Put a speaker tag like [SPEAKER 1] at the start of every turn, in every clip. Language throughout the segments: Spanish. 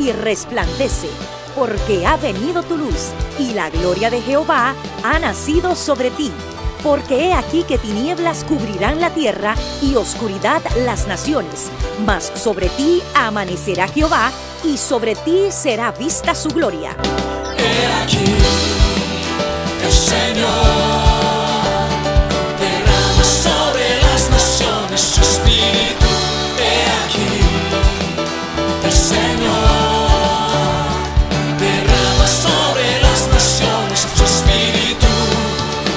[SPEAKER 1] y resplandece, porque ha venido tu luz, y la gloria de Jehová ha nacido sobre ti. Porque he aquí que tinieblas cubrirán la tierra y oscuridad las naciones, mas sobre ti amanecerá Jehová, y sobre ti será vista su gloria.
[SPEAKER 2] He aquí, el Señor derrama sobre las naciones su espíritu. He aquí, el Señor derrama sobre las naciones su espíritu,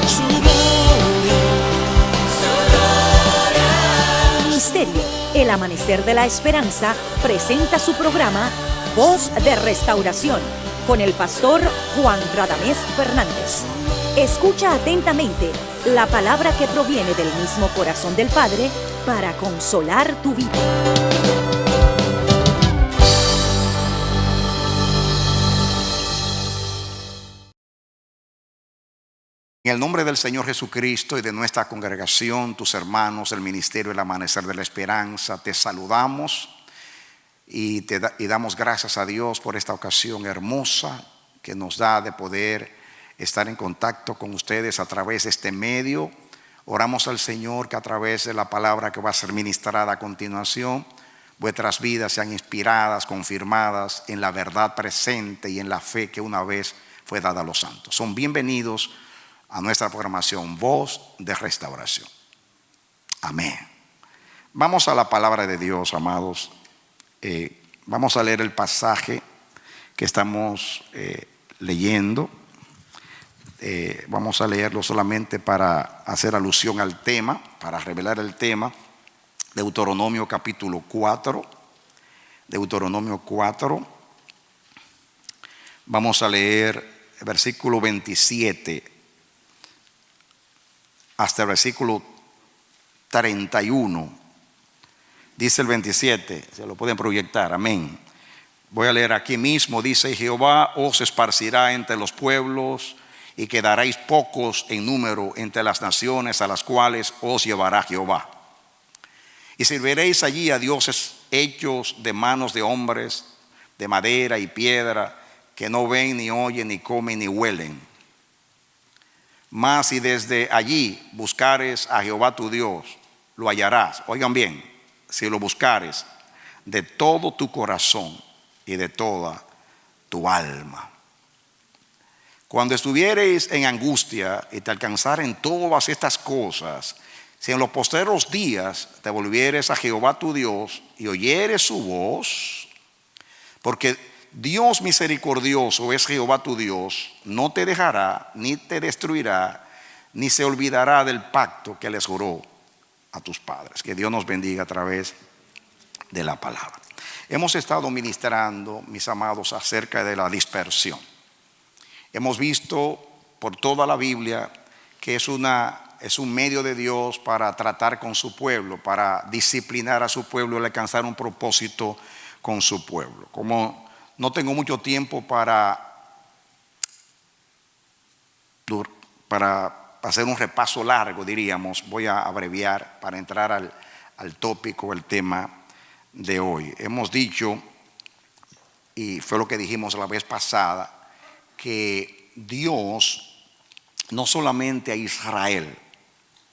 [SPEAKER 2] su gloria, su gloria.
[SPEAKER 1] Ministerio El Amanecer de la Esperanza presenta su programa Voz de Restauración con el pastor Juan Radamés Fernández. Escucha atentamente la palabra que proviene del mismo corazón del Padre para consolar tu vida.
[SPEAKER 3] En el nombre del Señor Jesucristo y de nuestra congregación, tus hermanos del Ministerio El Amanecer de la Esperanza, te saludamos y damos gracias a Dios por esta ocasión hermosa que nos da de poder estar en contacto con ustedes a través de este medio. Oramos al Señor que a través de la palabra que va a ser ministrada a continuación, vuestras vidas sean inspiradas, confirmadas en la verdad presente y en la fe que una vez fue dada a los santos. Son bienvenidos a nuestra programación Voz de Restauración. Amén. Vamos a la palabra de Dios, amados. Vamos a leer el pasaje que estamos leyendo. Vamos a leerlo solamente para hacer alusión al tema, para revelar el tema. Deuteronomio capítulo 4. Deuteronomio 4. Vamos a leer el versículo 27 hasta el versículo 31. Dice el 27, se lo pueden proyectar, amén. Voy a leer aquí mismo, dice: Jehová os esparcirá entre los pueblos y quedaréis pocos en número entre las naciones a las cuales os llevará Jehová. Y serviréis allí a dioses hechos de manos de hombres, de madera y piedra, que no ven, ni oyen, ni comen, ni huelen. Mas si desde allí buscares a Jehová tu Dios, lo hallarás. Oigan bien, si lo buscares de todo tu corazón y de toda tu alma. Cuando estuviereis en angustia y te alcanzaren todas estas cosas, si en los postreros días te volvieres a Jehová tu Dios y oyeres su voz, porque Dios misericordioso es Jehová tu Dios, no te dejará, ni te destruirá, ni se olvidará del pacto que les juró a tus padres. Que Dios nos bendiga a través de la palabra. Hemos estado ministrando, mis amados, acerca de la dispersión. Hemos visto por toda la Biblia que es un medio de Dios para tratar con su pueblo, para disciplinar a su pueblo y alcanzar un propósito con su pueblo. Como no tengo mucho tiempo para hacer un repaso largo, diríamos, voy a abreviar para entrar al tópico, el tema de hoy. Hemos dicho, y fue lo que dijimos la vez pasada, que Dios no solamente a Israel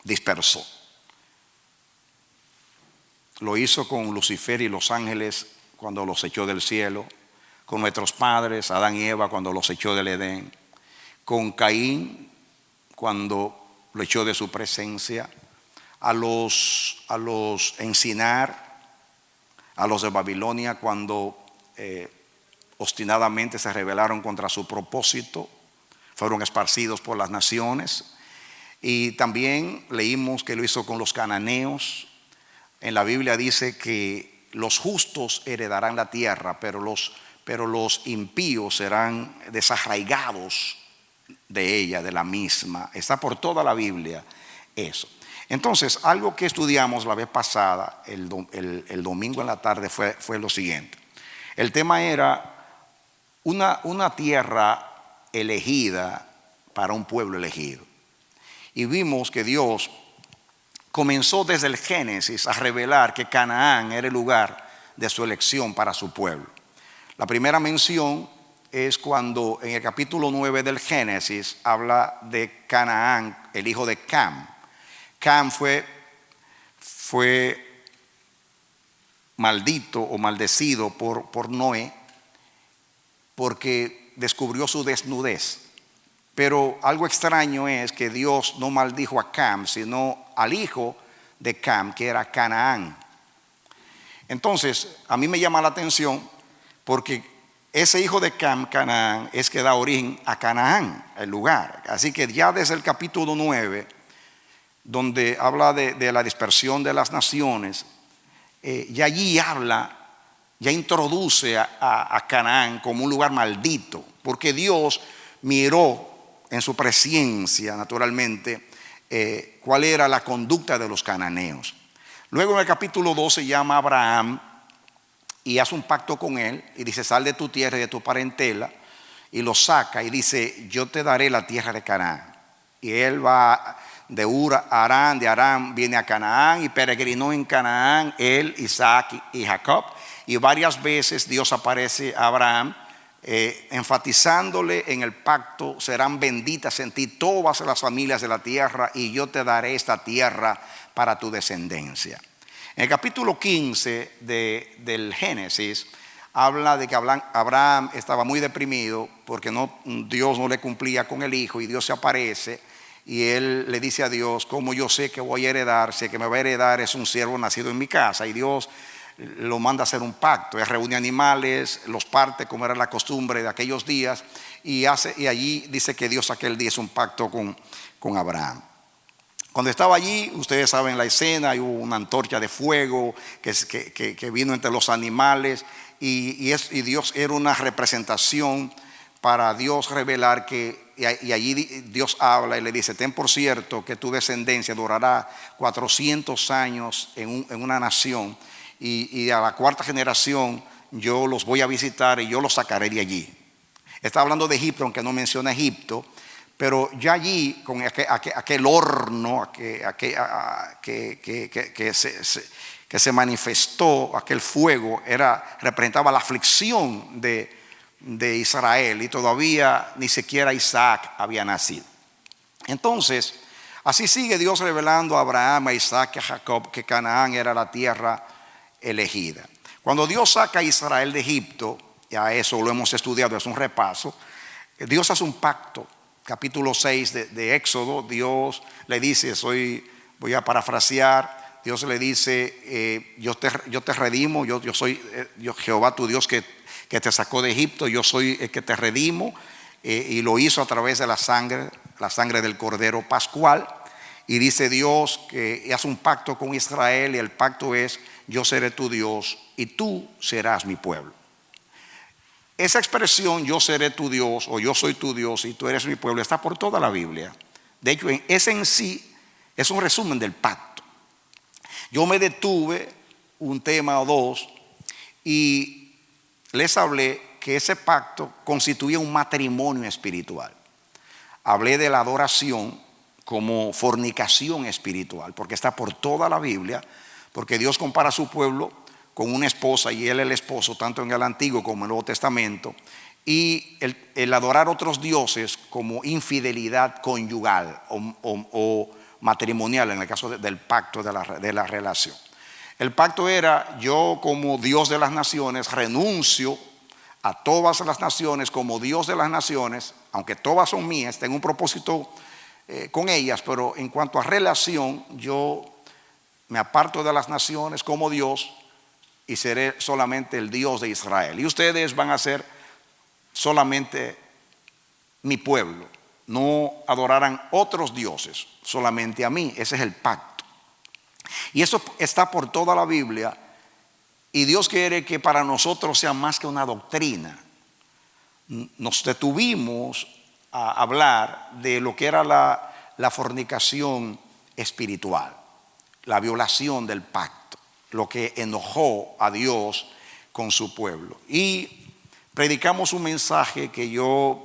[SPEAKER 3] dispersó, lo hizo con Lucifer y los ángeles cuando los echó del cielo, con nuestros padres Adán y Eva cuando los echó del Edén, con Caín cuando lo echó de su presencia, a los Encinar, a los de Babilonia cuando obstinadamente se rebelaron contra su propósito, fueron esparcidos por las naciones. Y también leímos que lo hizo con los cananeos. En la Biblia dice que los justos heredarán la tierra, pero los impíos serán desarraigados de ella, de la misma. Está por toda la Biblia eso. Entonces, algo que estudiamos la vez pasada, el domingo en la tarde, fue lo siguiente. El tema era una tierra elegida para un pueblo elegido. Y vimos que Dios comenzó desde el Génesis a revelar que Canaán era el lugar de su elección para su pueblo. La primera mención es cuando en el capítulo 9 del Génesis habla de Canaán, el hijo de Cam. Cam fue maldito o maldecido por Noé porque descubrió su desnudez. Pero algo extraño es que Dios no maldijo a Cam, sino al hijo de Cam, que era Canaán. Entonces, a mí me llama la atención porque ese hijo de Cam, Canaán, es que da origen a Canaán, el lugar. Así que ya desde el capítulo 9, donde habla de la dispersión de las naciones, ya allí habla, ya introduce a Canaán como un lugar maldito, porque Dios miró en su presencia, naturalmente, cuál era la conducta de los cananeos. Luego en el capítulo 12 llama a Abraham y hace un pacto con él y dice: sal de tu tierra y de tu parentela, y lo saca y dice: yo te daré la tierra de Canaán. Y él va de Ur a Harán, de Harán viene a Canaán y peregrinó en Canaán, él, Isaac y Jacob. Y varias veces Dios aparece a Abraham, enfatizándole en el pacto: serán benditas en ti todas las familias de la tierra y yo te daré esta tierra para tu descendencia. En el capítulo 15 del Génesis habla de que Abraham estaba muy deprimido porque Dios no le cumplía con el hijo, y Dios se aparece y él le dice a Dios: ¿cómo yo sé que voy a heredar? Si el que me va a heredar es un siervo nacido en mi casa. Y Dios lo manda a hacer un pacto. Él reúne animales, los parte como era la costumbre de aquellos días, y allí dice que Dios aquel día hizo un pacto con Abraham. Cuando estaba allí, ustedes saben la escena, hubo una antorcha de fuego que vino entre los animales, y Dios era una representación para Dios revelar que, y allí Dios habla y le dice: ten por cierto que tu descendencia durará 400 años en una nación, y a la cuarta generación yo los voy a visitar y yo los sacaré de allí. Está hablando de Egipto, aunque no menciona Egipto, pero ya allí con aquel horno que se manifestó, aquel fuego representaba la aflicción de Israel, y todavía ni siquiera Isaac había nacido. Entonces, así sigue Dios revelando a Abraham, a Isaac y a Jacob que Canaán era la tierra elegida. Cuando Dios saca a Israel de Egipto, ya eso lo hemos estudiado, es un repaso, Dios hace un pacto. Capítulo 6 de Éxodo, Dios le dice, voy a parafrasear, Dios le dice: yo te redimo, yo soy Jehová tu Dios que te sacó de Egipto, yo soy el que te redimo, y lo hizo a través de la sangre del Cordero Pascual. Y dice Dios que hace un pacto con Israel, y el pacto es: yo seré tu Dios y tú serás mi pueblo. Esa expresión, yo seré tu Dios, o yo soy tu Dios y tú eres mi pueblo, está por toda la Biblia. De hecho, ese en sí es un resumen del pacto. Yo me detuve un tema o dos y les hablé que ese pacto constituía un matrimonio espiritual. Hablé de la adoración como fornicación espiritual, porque está por toda la Biblia, porque Dios compara a su pueblo con una esposa y él el esposo, tanto en el Antiguo como en el Nuevo Testamento, y el adorar otros dioses como infidelidad conyugal o matrimonial en el caso del pacto de la relación. El pacto era: yo como Dios de las naciones renuncio a todas las naciones como Dios de las naciones, aunque todas son mías, tengo un propósito con ellas, pero en cuanto a relación, yo me aparto de las naciones como Dios y seré solamente el Dios de Israel. Y ustedes van a ser solamente mi pueblo. No adorarán otros dioses, solamente a mí. Ese es el pacto. Y eso está por toda la Biblia. Y Dios quiere que para nosotros sea más que una doctrina. Nos detuvimos a hablar de lo que era la fornicación espiritual, la violación del pacto, lo que enojó a Dios con su pueblo. Y predicamos un mensaje que yo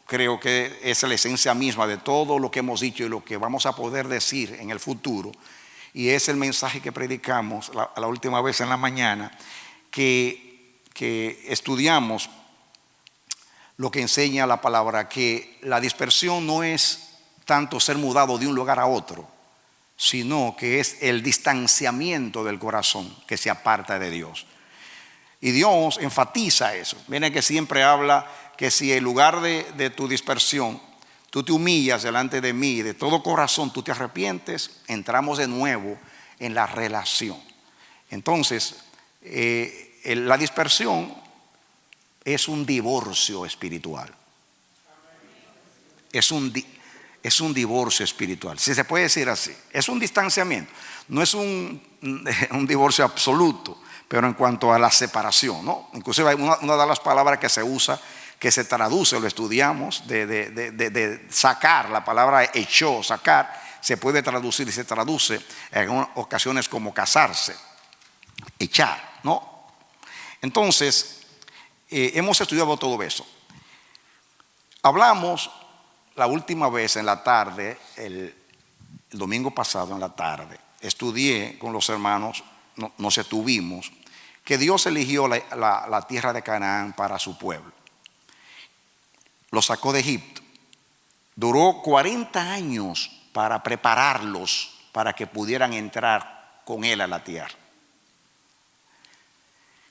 [SPEAKER 3] creo que es la esencia misma de todo lo que hemos dicho y lo que vamos a poder decir en el futuro. Y es el mensaje que predicamos la última vez en la mañana, que que estudiamos lo que enseña la palabra, que la dispersión no es tanto ser mudado de un lugar a otro, sino que es el distanciamiento del corazón que se aparta de Dios. Y Dios enfatiza eso. Miren que siempre habla que si en lugar de tu dispersión, tú te humillas delante de mí, de todo corazón tú te arrepientes, entramos de nuevo en la relación. Entonces, la dispersión es un divorcio espiritual. Es un divorcio espiritual, si se puede decir así. Es un distanciamiento. No es un divorcio absoluto, pero en cuanto a la separación, ¿no? Inclusive hay una de las palabras que se usa, que se traduce, lo estudiamos, de sacar, la palabra echó, sacar, se puede traducir y se traduce en ocasiones como casarse, echar, ¿no? Entonces, hemos estudiado todo eso. Hablamos la última vez en la tarde, el domingo pasado en la tarde, estudié con los hermanos, nos estuvimos, que Dios eligió la tierra de Canaán para su pueblo. Lo sacó de Egipto. Duró 40 años para prepararlos para que pudieran entrar con él a la tierra.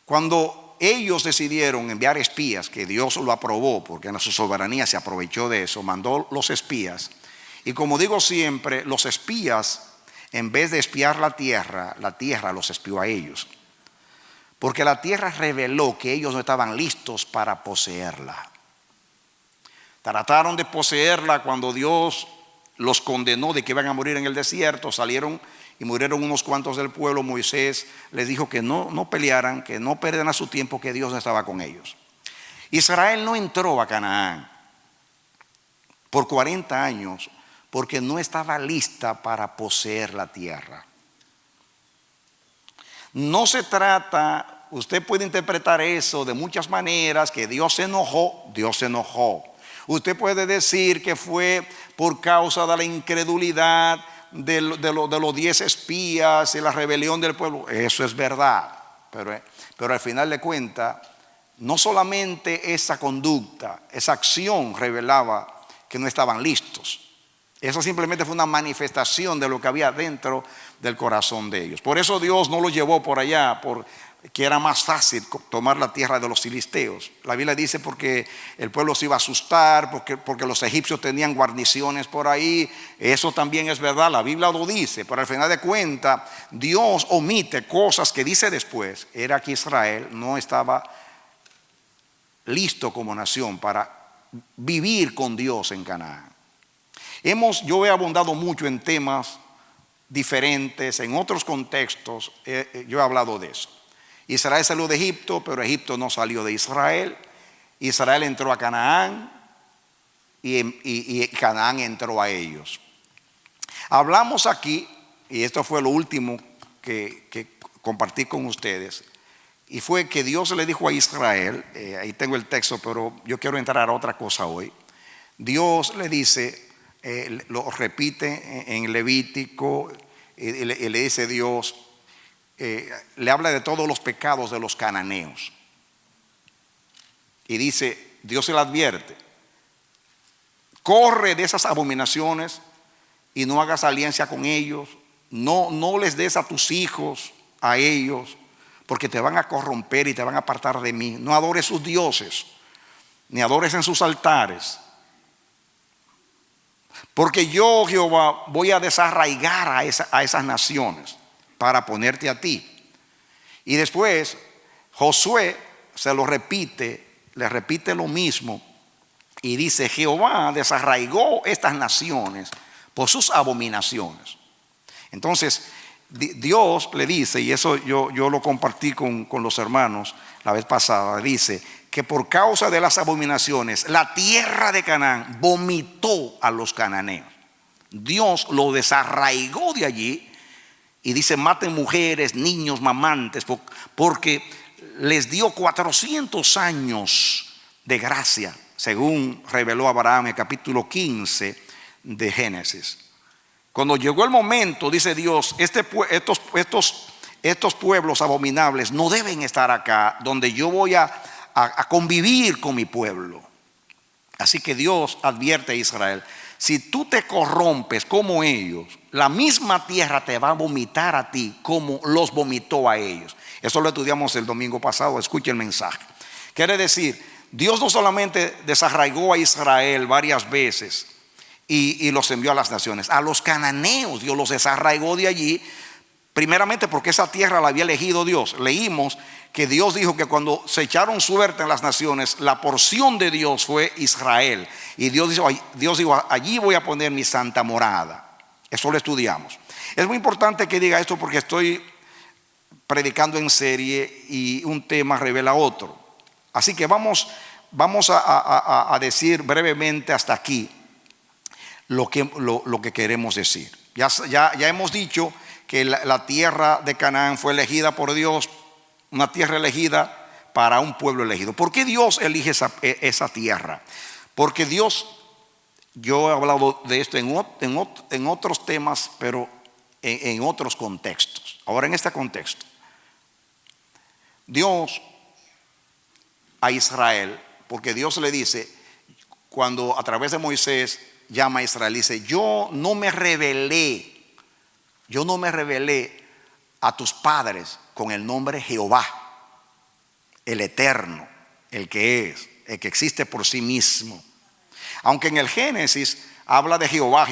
[SPEAKER 3] Cuando ellos decidieron enviar espías, que Dios lo aprobó, porque en su soberanía se aprovechó de eso, mandó los espías. Y como digo siempre, los espías, en vez de espiar la tierra los espió a ellos. Porque la tierra reveló que ellos no estaban listos para poseerla. Trataron de poseerla cuando Dios los condenó de que iban a morir en el desierto. Salieron y murieron unos cuantos del pueblo. Moisés les dijo que no pelearan, que no perdieran su tiempo, que Dios no estaba con ellos. Israel no entró a Canaán por 40 años porque no estaba lista para poseer la tierra. No se trata, usted puede interpretar eso de muchas maneras, que Dios se enojó. Usted puede decir que fue por causa de la incredulidad de los 10 espías y la rebelión del pueblo. Eso es verdad, pero al final de cuentas, no solamente esa conducta, esa acción revelaba que no estaban listos. Eso simplemente fue una manifestación de lo que había dentro del corazón de ellos. Por eso Dios no los llevó por allá, que era más fácil tomar la tierra de los filisteos. La Biblia dice porque el pueblo se iba a asustar, porque los egipcios tenían guarniciones por ahí. Eso también es verdad, la Biblia lo dice, pero al final de cuentas Dios omite cosas que dice después. Era que Israel no estaba listo como nación para vivir con Dios en Canaán. Yo he abundado mucho en temas diferentes, en otros contextos yo he hablado de eso. Israel salió de Egipto, pero Egipto no salió de Israel. Israel entró a Canaán y Canaán entró a ellos. Hablamos aquí, y esto fue lo último que compartí con ustedes, y fue que Dios le dijo a Israel, ahí tengo el texto, pero yo quiero entrar a otra cosa hoy. Dios le dice, lo repite en Levítico, y le dice Dios, le habla de todos los pecados de los cananeos. Y dice, Dios se le advierte, corre de esas abominaciones y no hagas alianza con ellos, no les des a tus hijos a ellos, porque te van a corromper y te van a apartar de mí. No adores sus dioses, ni adores en sus altares, porque yo, Jehová, voy a desarraigar a esas naciones para ponerte a ti. Y después Josué se lo repite, le repite lo mismo y dice, Jehová desarraigó estas naciones por sus abominaciones. Entonces Dios le dice, y eso yo lo compartí con los hermanos la vez pasada, dice que por causa de las abominaciones la tierra de Canaán vomitó a los cananeos. Dios lo desarraigó de allí. Y dice, maten mujeres, niños, mamantes, porque les dio 400 años de gracia, según reveló Abraham en el capítulo 15 de Génesis. Cuando llegó el momento, dice Dios, estos estos pueblos abominables no deben estar acá, donde yo voy a convivir con mi pueblo. Así que Dios advierte a Israel: si tú te corrompes como ellos, la misma tierra te va a vomitar a ti como los vomitó a ellos. Eso lo estudiamos el domingo pasado. Escuche el mensaje. Quiere decir, Dios no solamente desarraigó a Israel varias veces y los envió a las naciones. A los cananeos Dios los desarraigó de allí, primeramente porque esa tierra la había elegido Dios. Leímos que Dios dijo que cuando se echaron suerte en las naciones, la porción de Dios fue Israel. Y Dios dijo, allí voy a poner mi santa morada. Eso lo estudiamos. Es muy importante que diga esto porque estoy predicando en serie y un tema revela otro. Así que vamos a decir brevemente hasta aquí lo que queremos decir. Ya hemos dicho que la tierra de Canaán fue elegida por Dios, una tierra elegida para un pueblo elegido. ¿Por qué Dios elige esa tierra? Porque Dios, yo he hablado de esto en otros temas, pero en otros contextos. Ahora, en este contexto, Dios a Israel, porque Dios le dice, cuando a través de Moisés llama a Israel, dice: yo no me rebelé a tus padres con el nombre Jehová, el eterno, el que es, el que existe por sí mismo. Aunque en el Génesis habla de Jehová,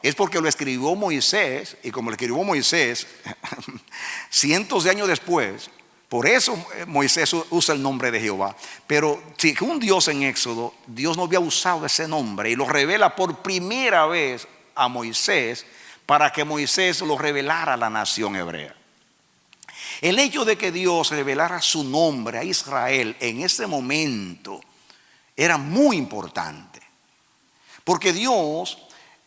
[SPEAKER 3] es porque lo escribió Moisés, y como lo escribió Moisés cientos de años después, por eso Moisés usa el nombre de Jehová. Pero si un Dios en Éxodo, Dios no había usado ese nombre y lo revela por primera vez a Moisés, para que Moisés lo revelara a la nación hebrea. El hecho de que Dios revelara su nombre a Israel en ese momento era muy importante, porque Dios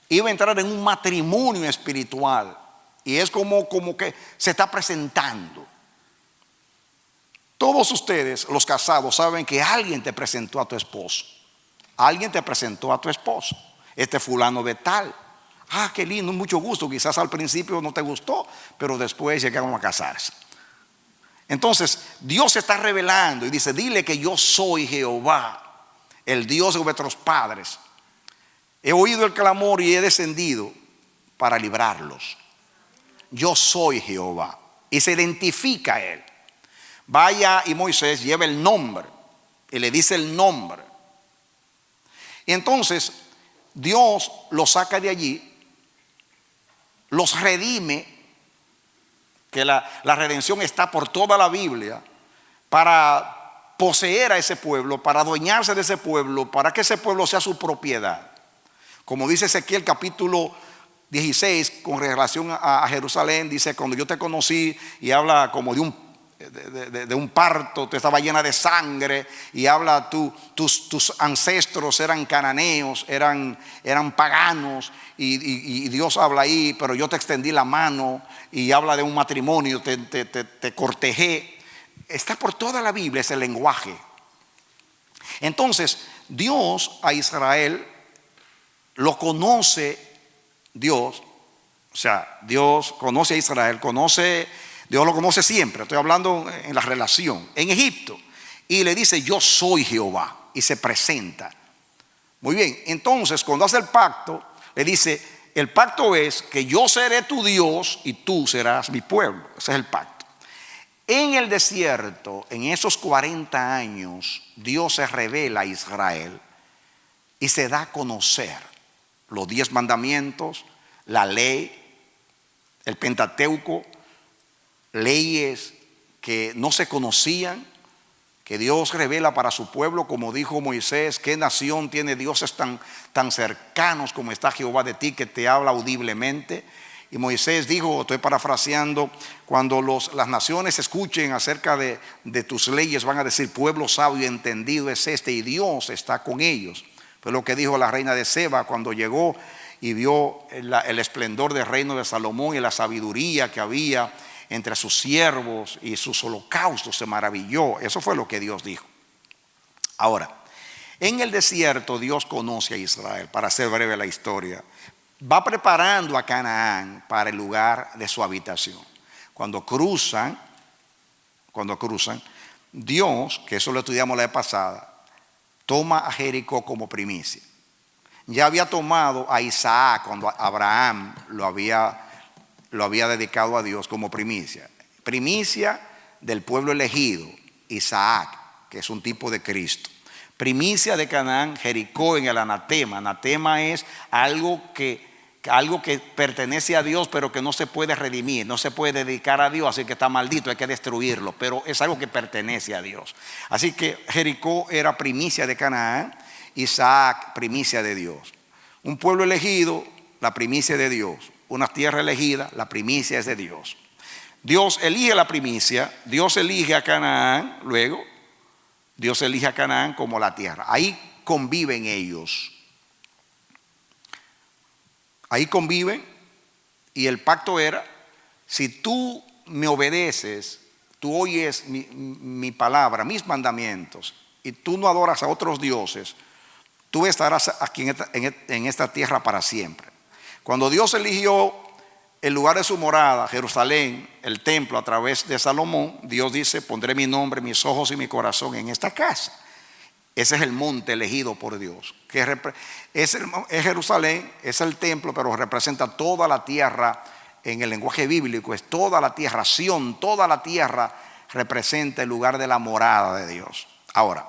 [SPEAKER 3] iba a entrar en un matrimonio espiritual, y es como que se está presentando. Todos ustedes, los casados, saben que alguien te presentó a tu esposo. Alguien te presentó a tu esposo. Este fulano de tal. Ah, qué lindo, mucho gusto. Quizás al principio no te gustó, pero después llegaron a casarse. Entonces Dios se está revelando y dice: dile que yo soy Jehová, el Dios de vuestros padres. He oído el clamor y he descendido para librarlos. Yo soy Jehová. Y se identifica a él. Vaya, y Moisés lleva el nombre y le dice el nombre. Y entonces Dios los saca de allí, los redime, que la redención está por toda la Biblia, para poseer a ese pueblo, para adueñarse de ese pueblo, para que ese pueblo sea su propiedad. Como dice Ezequiel capítulo 16 con relación a Jerusalén, dice: cuando yo te conocí, y habla como de un parto, tú estabas llena de sangre, y habla tus ancestros eran cananeos, eran paganos, y Dios habla ahí, pero yo te extendí la mano, y habla de un matrimonio, te cortejé. Está por toda la Biblia ese lenguaje. Entonces Dios a Israel lo conoce. Dios, o sea, Dios conoce a Israel, Dios lo conoce siempre. Estoy hablando en la relación en Egipto, y le dice: yo soy Jehová, y se presenta. Muy bien, entonces cuando hace el pacto, le dice: el pacto es que yo seré tu Dios y tú serás mi pueblo. Ese es el pacto. En el desierto, en esos 40 años, Dios se revela a Israel y se da a conocer los 10 mandamientos, la ley, el Pentateuco, leyes que no se conocían, que Dios revela para su pueblo. Como dijo Moisés: ¿qué nación tiene dioses tan cercanos como está Jehová de ti, que te habla audiblemente? Y Moisés dijo, estoy parafraseando: cuando las naciones escuchen acerca de tus leyes, van a decir: pueblo sabio y entendido es este, y Dios está con ellos. Fue lo que dijo la reina de Seba cuando llegó y vio el esplendor del reino de Salomón y la sabiduría que había entre sus siervos y sus holocaustos. Se maravilló. Eso fue lo que Dios dijo. Ahora, en el desierto Dios conoce a Israel. Para hacer breve la historia, va preparando a Canaán para el lugar de su habitación. cuando cruzan, Dios, que eso lo estudiamos la vez pasada, toma a Jericó como primicia. Ya había tomado a Isaac cuando Abraham lo había dedicado a Dios como primicia. Primicia del pueblo elegido, Isaac, que es un tipo de Cristo. Primicia de Canaán, Jericó en el anatema. Anatema es algo que pertenece a Dios, pero que no se puede redimir, no se puede dedicar a Dios, así que está maldito, hay que destruirlo, pero es algo que pertenece a Dios. Así que Jericó era primicia de Canaán, Isaac primicia de Dios. Un pueblo elegido, la primicia de Dios. Una tierra elegida, la primicia es de Dios. Dios elige la primicia, Dios elige a Canaán, luego Dios elige a Canaán como la tierra. Ahí conviven ellos. Ahí conviven, y el pacto era: si tú me obedeces, tú oyes mi palabra, mis mandamientos, y tú no adoras a otros dioses, tú estarás aquí en esta tierra para siempre. Cuando Dios eligió el lugar de su morada, Jerusalén, el templo, a través de Salomón, Dios dice: pondré mi nombre, mis ojos y mi corazón en esta casa. Ese es el monte elegido por Dios, que es Jerusalén, es el templo, pero representa toda la tierra. En el lenguaje bíblico es toda la tierra, Sión, toda la tierra representa el lugar de la morada de Dios. Ahora,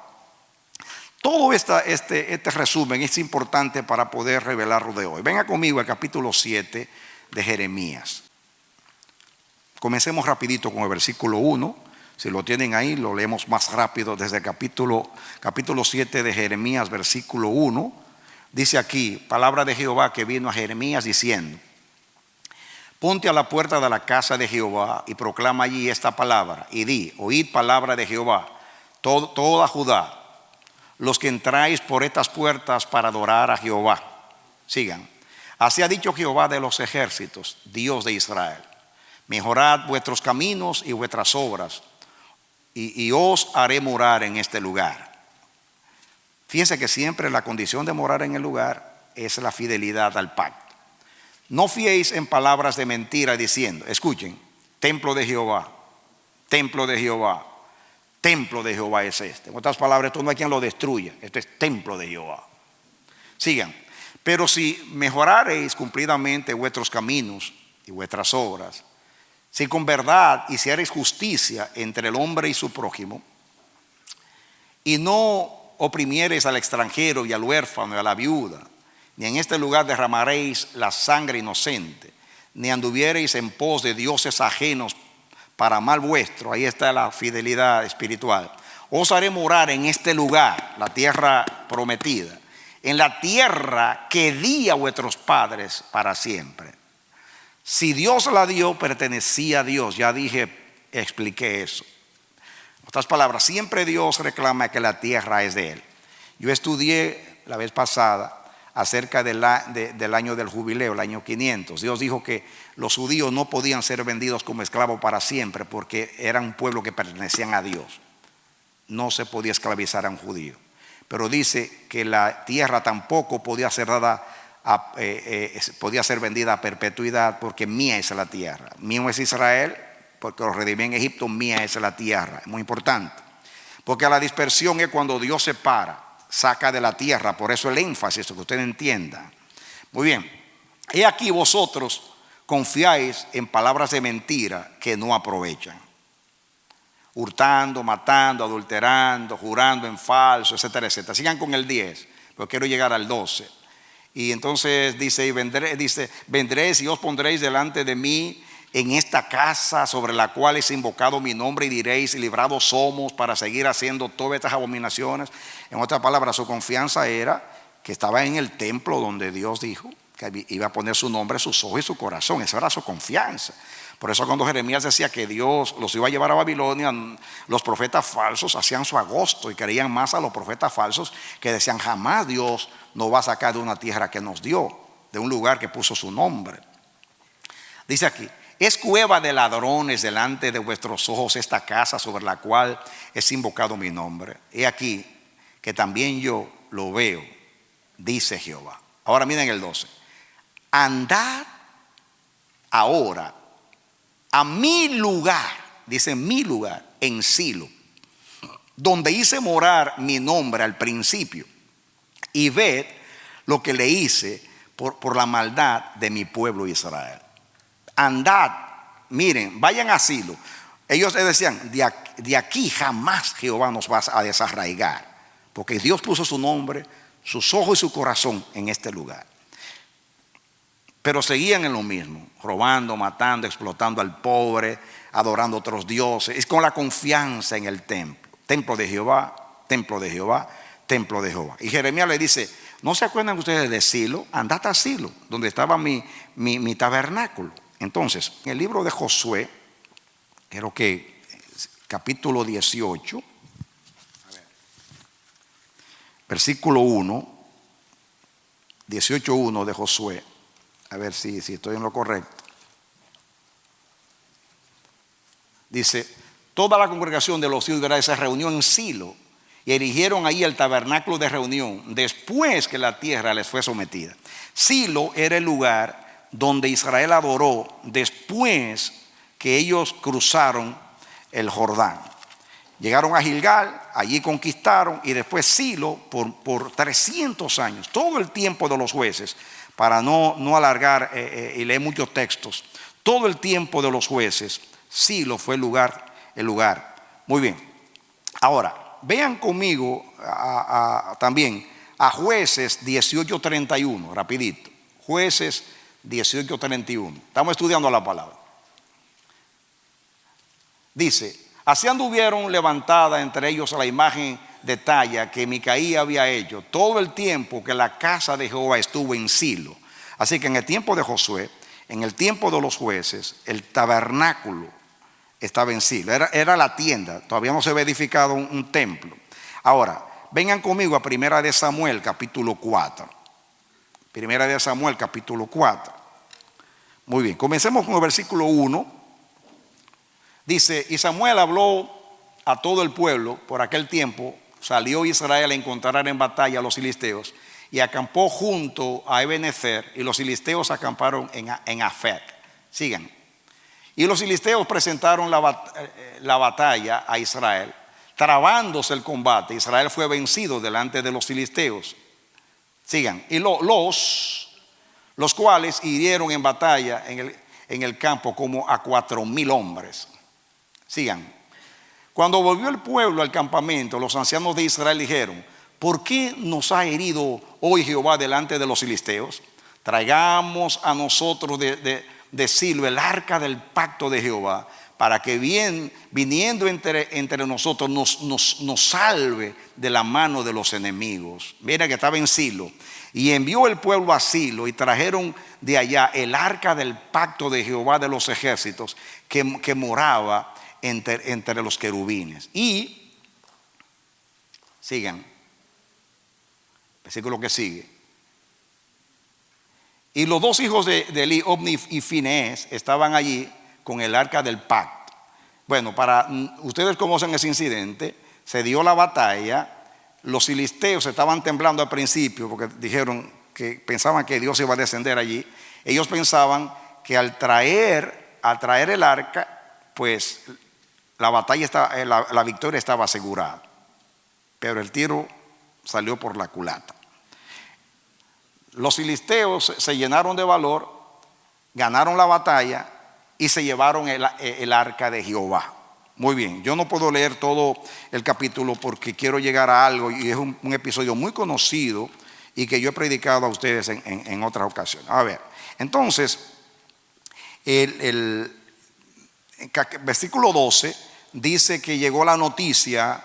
[SPEAKER 3] todo este resumen es importante para poder revelarlo de hoy. Venga conmigo al capítulo 7 de Jeremías. Comencemos rapidito con el versículo 1. Si lo tienen ahí, lo leemos más rápido desde el capítulo 7 de Jeremías, versículo 1. Dice aquí: palabra de Jehová que vino a Jeremías diciendo: ponte a la puerta de la casa de Jehová y proclama allí esta palabra y di: oíd palabra de Jehová, toda Judá, los que entráis por estas puertas para adorar a Jehová. Sigan. Así ha dicho Jehová de los ejércitos, Dios de Israel: mejorad vuestros caminos y vuestras obras, y os haré morar en este lugar. Fíjense que siempre la condición de morar en el lugar es la fidelidad al pacto. No fiéis en palabras de mentira diciendo, escuchen, templo de Jehová, templo de Jehová, templo de Jehová es este. En otras palabras, esto no hay quien lo destruya, esto es templo de Jehová. Sigan. Pero si mejorareis cumplidamente vuestros caminos y vuestras obras, si con verdad hiciereis justicia entre el hombre y su prójimo, y no oprimiereis al extranjero y al huérfano y a la viuda, ni en este lugar derramaréis la sangre inocente, ni anduviereis en pos de dioses ajenos para mal vuestro. Ahí está la fidelidad espiritual. Os haré morar en este lugar, la tierra prometida, en la tierra que di a vuestros padres para siempre. Si Dios la dio, pertenecía a Dios. Ya expliqué eso. En otras palabras, siempre Dios reclama que la tierra es de Él. Yo estudié la vez pasada acerca del año del jubileo, el año 500. Dios dijo que los judíos no podían ser vendidos como esclavos para siempre porque eran un pueblo que pertenecían a Dios. No se podía esclavizar a un judío. Pero dice que la tierra tampoco podía ser dada podía ser vendida a perpetuidad, porque mía es la tierra. Mío es Israel, porque los redimí en Egipto. Mía es la tierra. Es muy importante, porque la dispersión es cuando Dios separa, saca de la tierra. Por eso el énfasis, que usted entienda. Muy bien. He aquí vosotros confiáis en palabras de mentira que no aprovechan, hurtando, matando, adulterando, jurando en falso, etcétera, etcétera. Sigan con el 10, porque quiero llegar al 12. Y entonces dice: vendréis y os pondréis delante de mí en esta casa sobre la cual es invocado mi nombre, y diréis: librados somos para seguir haciendo todas estas abominaciones. En otras palabras, su confianza era que estaba en el templo donde Dios dijo que iba a poner su nombre, sus ojos y su corazón. Esa era su confianza. Por eso cuando Jeremías decía que Dios los iba a llevar a Babilonia, los profetas falsos hacían su agosto y creían más a los profetas falsos, que decían: jamás Dios nos va a sacar de una tierra que nos dio, de un lugar que puso su nombre. Dice aquí: es cueva de ladrones delante de vuestros ojos esta casa sobre la cual es invocado mi nombre. He aquí que también yo lo veo, dice Jehová. Ahora miren el 12. Andad ahora a mi lugar, dice mi lugar, en Silo, donde hice morar mi nombre al principio, y ved lo que le hice por la maldad de mi pueblo Israel. Andad, miren, vayan a Silo. Ellos decían, de aquí jamás Jehová nos va a desarraigar, porque Dios puso su nombre, sus ojos y su corazón en este lugar. Pero seguían en lo mismo, robando, matando, explotando al pobre, adorando a otros dioses, y con la confianza en el templo. Templo de Jehová, templo de Jehová, templo de Jehová. Y Jeremías le dice, ¿no se acuerdan ustedes de Silo? Andad a Silo, donde estaba mi tabernáculo. Entonces, en el libro de Josué, creo que capítulo 18, versículo 1, 18:1 de Josué. A ver si estoy en lo correcto. Dice, toda la congregación de los hijos de Israel se reunió en Silo y erigieron ahí el tabernáculo de reunión después que la tierra les fue sometida. Silo era el lugar donde Israel adoró después que ellos cruzaron el Jordán. Llegaron a Gilgal, allí conquistaron, y después Silo por 300 años, todo el tiempo de los jueces, para no alargar y leer muchos textos, todo el tiempo de los jueces, Silo fue el lugar. Muy bien. Ahora, vean conmigo también a Jueces 18:31, rapidito. Jueces 18:31. Estamos estudiando la palabra. Dice, así anduvieron levantada entre ellos la imagen de talla que Micaía había hecho todo el tiempo que la casa de Jehová estuvo en Silo. Así que en el tiempo de Josué, en el tiempo de los jueces, el tabernáculo estaba en Silo. Era la tienda, todavía no se había edificado un templo. Ahora, vengan conmigo a Primera de Samuel capítulo 4. Primera de Samuel capítulo 4. Muy bien, comencemos con el versículo 1. Dice, y Samuel habló a todo el pueblo. Por aquel tiempo salió Israel a encontrar en batalla a los filisteos y acampó junto a Ebenezer, y los filisteos acamparon en Afec. Sigan. Y los filisteos presentaron la batalla a Israel, trabándose el combate. Israel fue vencido delante de los filisteos. Sigan. Y los cuales hirieron en batalla en el campo como a 4,000 hombres. Sigan. Cuando volvió el pueblo al campamento, los ancianos de Israel dijeron, ¿por qué nos ha herido hoy Jehová delante de los filisteos? Traigamos a nosotros de Silo el arca del pacto de Jehová, para que viniendo entre nosotros nos salve de la mano de los enemigos. Mira que estaba en Silo. Y envió el pueblo a Silo y trajeron de allá el arca del pacto de Jehová de los ejércitos que moraba entre los querubines. Y sigan, versículo que sigue. Y los dos hijos de Eli, Ofni y Finees, estaban allí con el arca del pacto. Bueno, ustedes conocen ese incidente. Se dio la batalla. Los filisteos estaban temblando al principio porque dijeron que pensaban que Dios iba a descender allí. Ellos pensaban que al traer el arca, pues la victoria estaba asegurada. Pero el tiro salió por la culata. Los filisteos se llenaron de valor, ganaron la batalla y se llevaron el arca de Jehová. Muy bien, yo no puedo leer todo el capítulo porque quiero llegar a algo, y es un episodio muy conocido y que yo he predicado a ustedes en otras ocasiones. A ver, entonces, el versículo 12 dice que llegó la noticia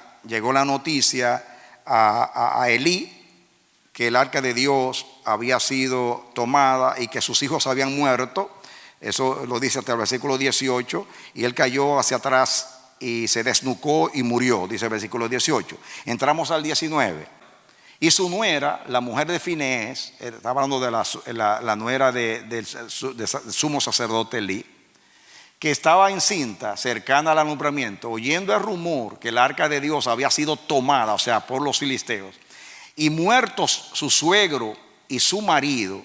[SPEAKER 3] a Elí, que el arca de Dios había sido tomada y que sus hijos habían muerto. Eso lo dice hasta el versículo 18. Y él cayó hacia atrás y se desnucó y murió, dice el versículo 18. Entramos al 19. Y su nuera, la mujer de Finees, estaba hablando de la nuera del sumo sacerdote Elí, que estaba encinta, cercana al alumbramiento, oyendo el rumor que el arca de Dios había sido tomada, o sea, por los filisteos, y muertos su suegro y su marido,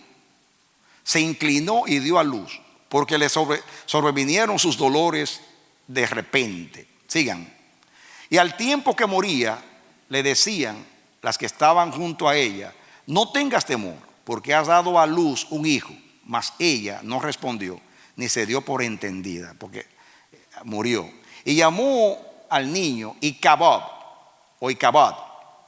[SPEAKER 3] se inclinó y dio a luz. porque le sobrevinieron sus dolores de repente. Sigan. Y al tiempo que moría, le decían las que estaban junto a ella: no tengas temor, porque has dado a luz un hijo. Mas ella no respondió, ni se dio por entendida, porque murió. Y llamó al niño Icabod,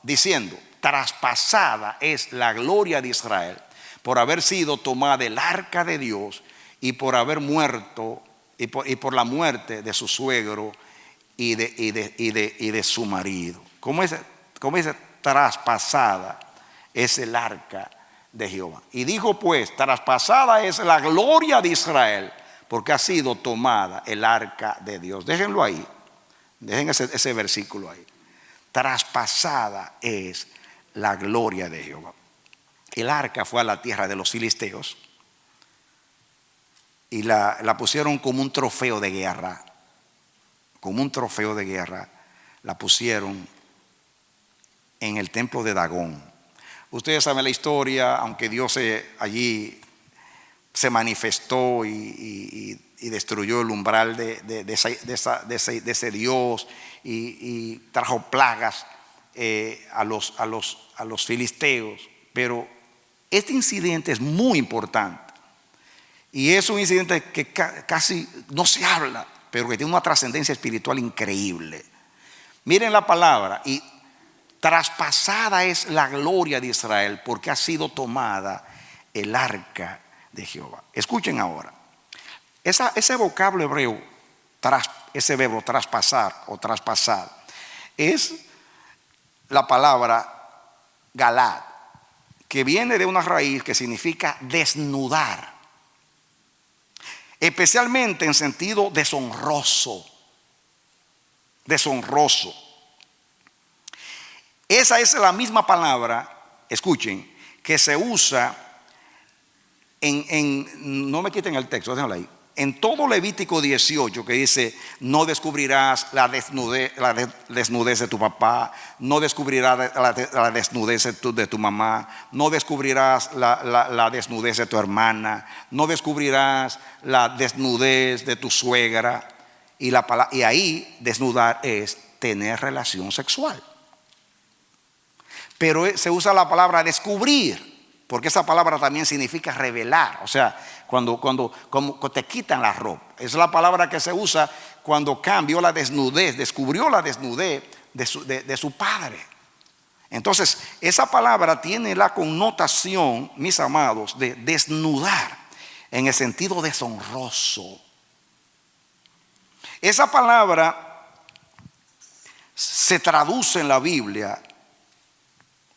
[SPEAKER 3] diciendo: traspasada es la gloria de Israel por haber sido tomada el arca de Dios, y por haber muerto, y por la muerte de su suegro y de su marido. ¿Cómo es traspasada? Es el arca de Jehová. Y dijo pues: traspasada es la gloria de Israel, porque ha sido tomada el arca de Dios. Déjenlo ahí, dejen ese versículo ahí. Traspasada es la gloria de Jehová. El arca fue a la tierra de los filisteos y la pusieron como un trofeo de guerra. Como un trofeo de guerra la pusieron en el templo de Dagón. Ustedes saben la historia, aunque Dios allí se manifestó y destruyó el umbral de ese Dios y trajo plagas a los filisteos. Pero este incidente es muy importante y es un incidente que casi no se habla, pero que tiene una trascendencia espiritual increíble. Miren la palabra: y traspasada es la gloria de Israel, porque ha sido tomada el arca de Jehová. Escuchen ahora, ese vocablo hebreo, ese verbo traspasar o traspasar, es la palabra galad, que viene de una raíz que significa desnudar, especialmente en sentido deshonroso. Deshonroso. Esa es la misma palabra, escuchen, que se usa no me quiten el texto, déjenlo ahí, en todo Levítico 18, que dice: no descubrirás la desnudez de tu papá, no descubrirás la desnudez de tu mamá, no descubrirás la desnudez de tu hermana, no descubrirás la desnudez de tu suegra. Y ahí desnudar es tener relación sexual. Pero se usa la palabra descubrir, porque esa palabra también significa revelar. O sea, cuando te quitan la ropa. Es la palabra que se usa cuando cambió la desnudez, descubrió la desnudez de su padre. Entonces, esa palabra tiene la connotación, mis amados, de desnudar en el sentido deshonroso. Esa palabra se traduce en la Biblia.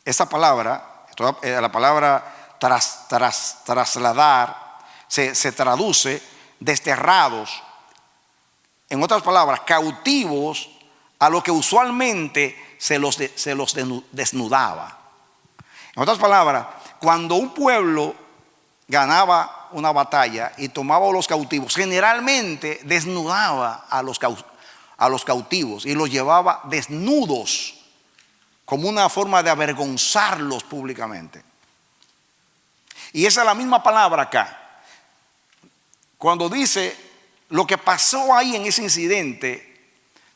[SPEAKER 3] Esa palabra, la palabra trasladar, se traduce desterrados. En otras palabras, cautivos a lo que usualmente se los desnudaba. En otras palabras, cuando un pueblo ganaba una batalla y tomaba a los cautivos, generalmente desnudaba a los cautivos y los llevaba desnudos, como una forma de avergonzarlos públicamente. Y esa es la misma palabra acá. Cuando dice lo que pasó ahí en ese incidente,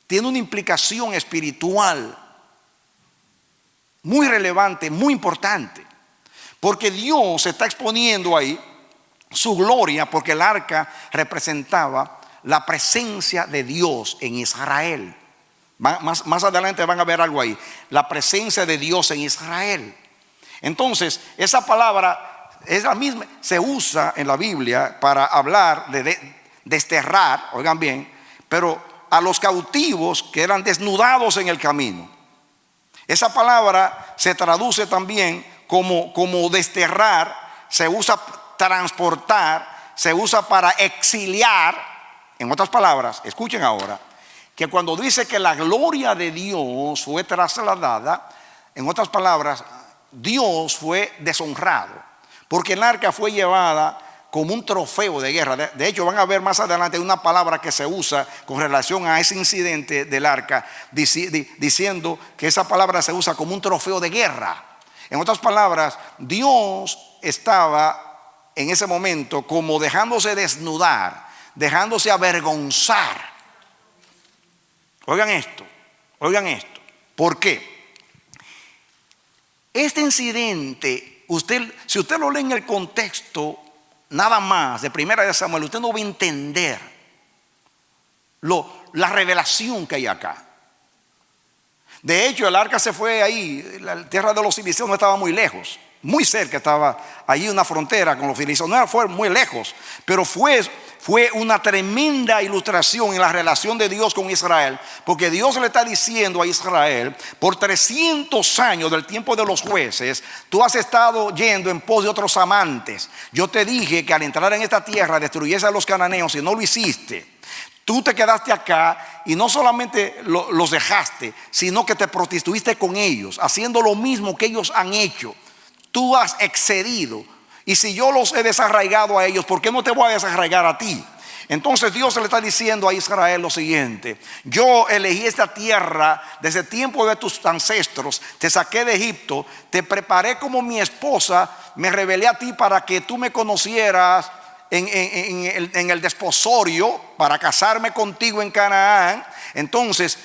[SPEAKER 3] tiene una implicación espiritual muy relevante, muy importante, porque Dios se está exponiendo ahí su gloria, porque el arca representaba la presencia de Dios en Israel. Más adelante van a ver algo ahí, la presencia de Dios en Israel. Entonces, esa palabra es la misma, se usa en la Biblia para hablar de desterrar, oigan bien, pero a los cautivos que eran desnudados en el camino. Esa palabra se traduce también como desterrar, se usa transportar, se usa para exiliar. En otras palabras, escuchen ahora, que cuando dice que la gloria de Dios fue trasladada, en otras palabras, Dios fue deshonrado, porque el arca fue llevada como un trofeo de guerra. De hecho, van a ver más adelante una palabra que se usa con relación a ese incidente del arca, diciendo que esa palabra se usa como un trofeo de guerra. En otras palabras, Dios estaba en ese momento como dejándose desnudar, dejándose avergonzar. Oigan esto. ¿Por qué? Este incidente, si usted lo lee en el contexto nada más de Primera de Samuel, usted no va a entender la revelación que hay acá. De hecho, el arca se fue ahí, la tierra de los filisteos no estaba muy lejos, muy cerca estaba allí una frontera con los filisteos, no fue muy lejos, pero fue una tremenda ilustración en la relación de Dios con Israel, porque Dios le está diciendo a Israel: por 300 años del tiempo de los jueces, tú has estado yendo en pos de otros amantes. Yo te dije que al entrar en esta tierra destruyese a los cananeos y no lo hiciste. Tú te quedaste acá y no solamente los dejaste, sino que te prostituiste con ellos, haciendo lo mismo que ellos han hecho. Tú has excedido. Y si yo los he desarraigado a ellos, ¿por qué no te voy a desarraigar a ti? Entonces Dios le está diciendo a Israel lo siguiente: yo elegí esta tierra desde el tiempo de tus ancestros, te saqué de Egipto, te preparé como mi esposa, me revelé a ti para que tú me conocieras en el desposorio, para casarme contigo en Canaán. Entonces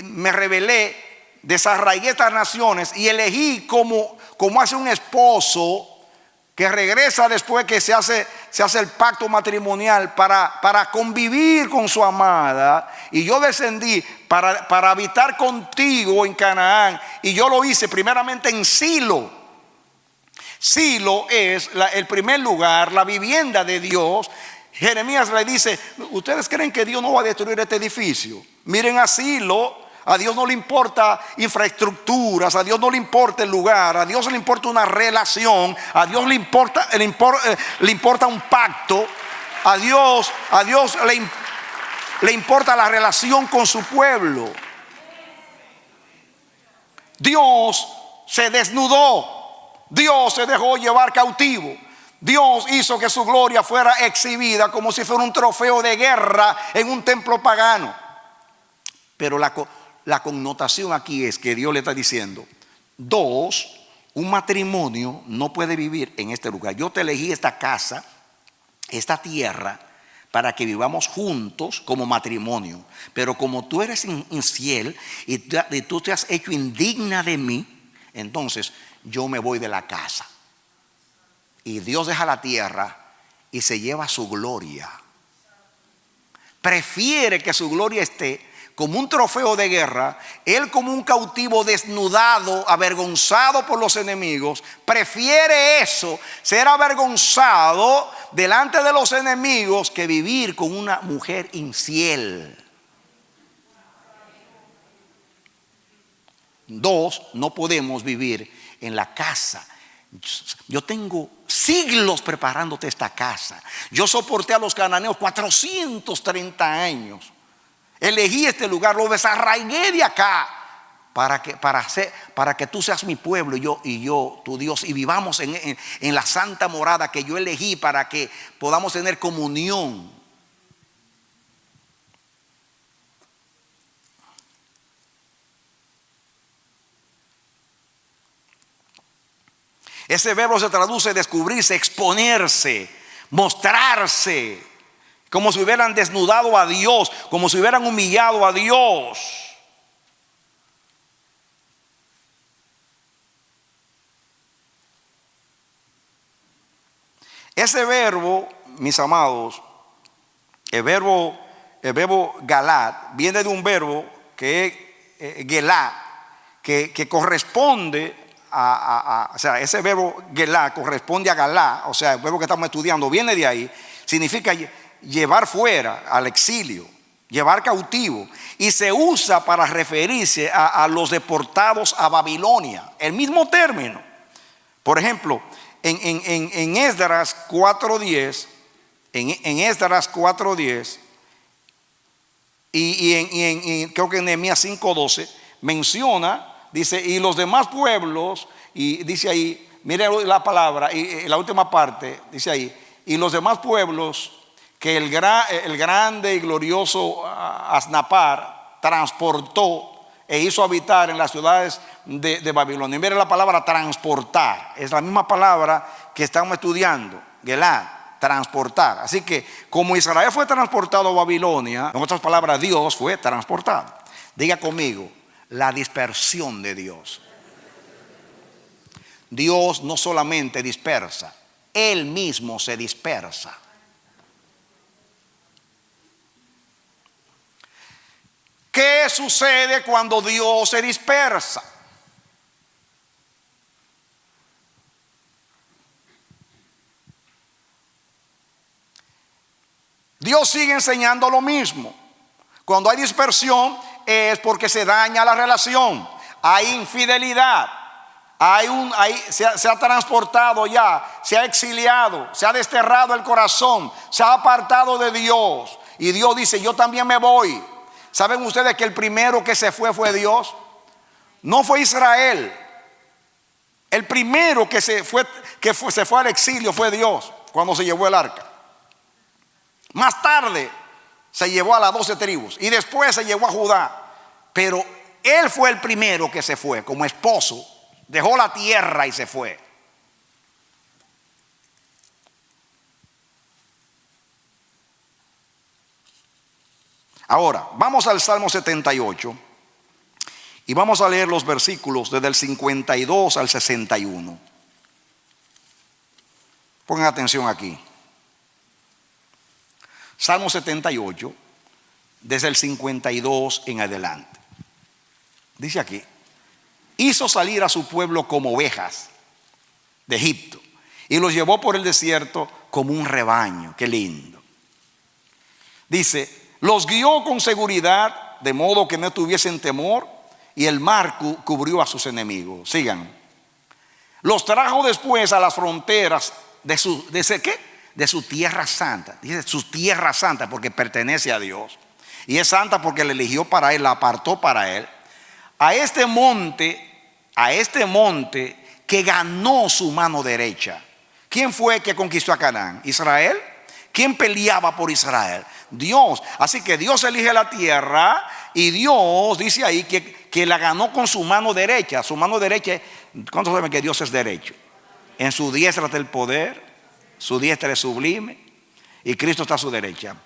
[SPEAKER 3] me revelé, desarraigué estas naciones y elegí como hace un esposo que regresa después que se hace el pacto matrimonial para convivir con su amada. Y yo descendí para habitar contigo en Canaán, y yo lo hice primeramente en Silo. Silo es el primer lugar, la vivienda de Dios. Jeremías le dice: ¿ustedes creen que Dios no va a destruir este edificio? Miren a Silo. A Dios no le importa infraestructuras, a Dios no le importa el lugar, a Dios le importa una relación, a Dios le importa un pacto, a Dios le importa la relación con su pueblo. Dios se desnudó, Dios se dejó llevar cautivo. Dios hizo que su gloria fuera exhibida como si fuera un trofeo de guerra en un templo pagano. Pero la connotación aquí es que Dios le está diciendo: un matrimonio no puede vivir en este lugar. Yo te elegí esta casa, esta tierra, para que vivamos juntos como matrimonio. Pero como tú eres infiel y tú te has hecho indigna de mí, entonces yo me voy de la casa. Y Dios deja la tierra y se lleva su gloria. Prefiere que su gloria esté como un trofeo de guerra. Él, como un cautivo desnudado, avergonzado por los enemigos, prefiere eso, ser avergonzado delante de los enemigos, que vivir con una mujer infiel. No podemos vivir en la casa. Yo tengo siglos preparándote esta casa. Yo soporté a los cananeos 430 años. Elegí este lugar, lo desarraigué de acá para que tú seas mi pueblo y yo tu Dios, y vivamos en la santa morada que yo elegí para que podamos tener comunión. Ese verbo se traduce en descubrirse, exponerse, mostrarse. Como si hubieran desnudado a Dios, como si hubieran humillado a Dios. Ese verbo, mis amados, el verbo galat, viene de un verbo que es gelá, que corresponde o sea, ese verbo gelá corresponde a galá, o sea, el verbo que estamos estudiando viene de ahí. Significa llevar fuera, al exilio, llevar cautivo, y se usa para referirse a los deportados a Babilonia. El mismo término. Por ejemplo, en Esdras 4:10, en Esdras 4:10 y creo que en Nehemías 5:12 menciona, dice: y los demás pueblos, y dice ahí, mire la palabra, y la última parte dice ahí: y los demás pueblos que el grande y glorioso Asnapar transportó e hizo habitar en las ciudades de Babilonia. Y mire la palabra transportar, es la misma palabra que estamos estudiando. Gelad, transportar. Así que como Israel fue transportado a Babilonia, en otras palabras, Dios fue transportado. Diga conmigo, la dispersión de Dios. Dios no solamente dispersa, Él mismo se dispersa. ¿Qué sucede cuando Dios se dispersa? Dios sigue enseñando lo mismo. Cuando hay dispersión es porque se daña la relación, hay infidelidad, se ha transportado ya, se ha exiliado, se ha desterrado el corazón, se ha apartado de Dios. Y Dios dice, yo también me voy. ¿Saben ustedes que el primero que se fue Dios? No fue Israel. El primero que se fue al exilio fue Dios cuando se llevó el arca. Más tarde se llevó a las 12 tribus y después se llevó a Judá. Pero él fue el primero que se fue como esposo. Dejó la tierra y se fue. Ahora, vamos al Salmo 78 y vamos a leer los versículos desde el 52 al 61. Pongan atención aquí. Salmo 78, desde el 52 en adelante. Dice aquí: hizo salir a su pueblo como ovejas de Egipto y los llevó por el desierto como un rebaño. Qué lindo. Dice: los guió con seguridad de modo que no tuviesen temor, y el mar cubrió a sus enemigos. Sigan. Los trajo después a las fronteras de su tierra santa. Dice su tierra santa porque pertenece a Dios. Y es santa porque la eligió para Él, la apartó para Él. A este monte que ganó su mano derecha. ¿Quién fue que conquistó a Canaán? ¿Israel? ¿Quién peleaba por Israel? Dios. Así que Dios elige la tierra y Dios dice ahí que la ganó con su mano derecha. Su mano derecha, ¿cuántos saben que Dios es derecho? En su diestra está el poder, su diestra es sublime y Cristo está a su derecha.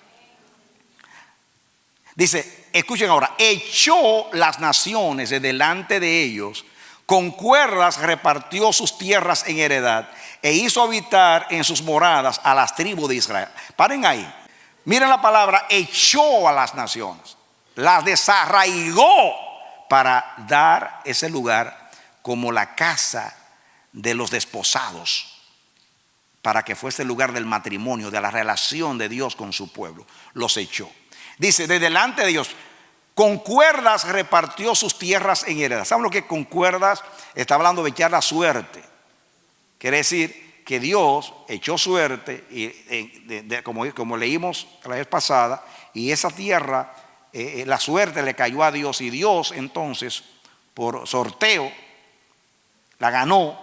[SPEAKER 3] Dice, escuchen ahora: echó las naciones de delante de ellos, con cuerdas repartió sus tierras en heredad, e hizo habitar en sus moradas a las tribus de Israel. Paren ahí. Miren la palabra: echó a las naciones, las desarraigó para dar ese lugar como la casa de los desposados, para que fuese el lugar del matrimonio, de la relación de Dios con su pueblo. Los echó. Dice, de delante de ellos, con cuerdas repartió sus tierras en heredad. ¿Saben lo que con cuerdas? Está hablando de echar la suerte. Quiere decir que Dios echó suerte, como leímos la vez pasada, y esa tierra, la suerte le cayó a Dios, y Dios entonces, por sorteo, la ganó,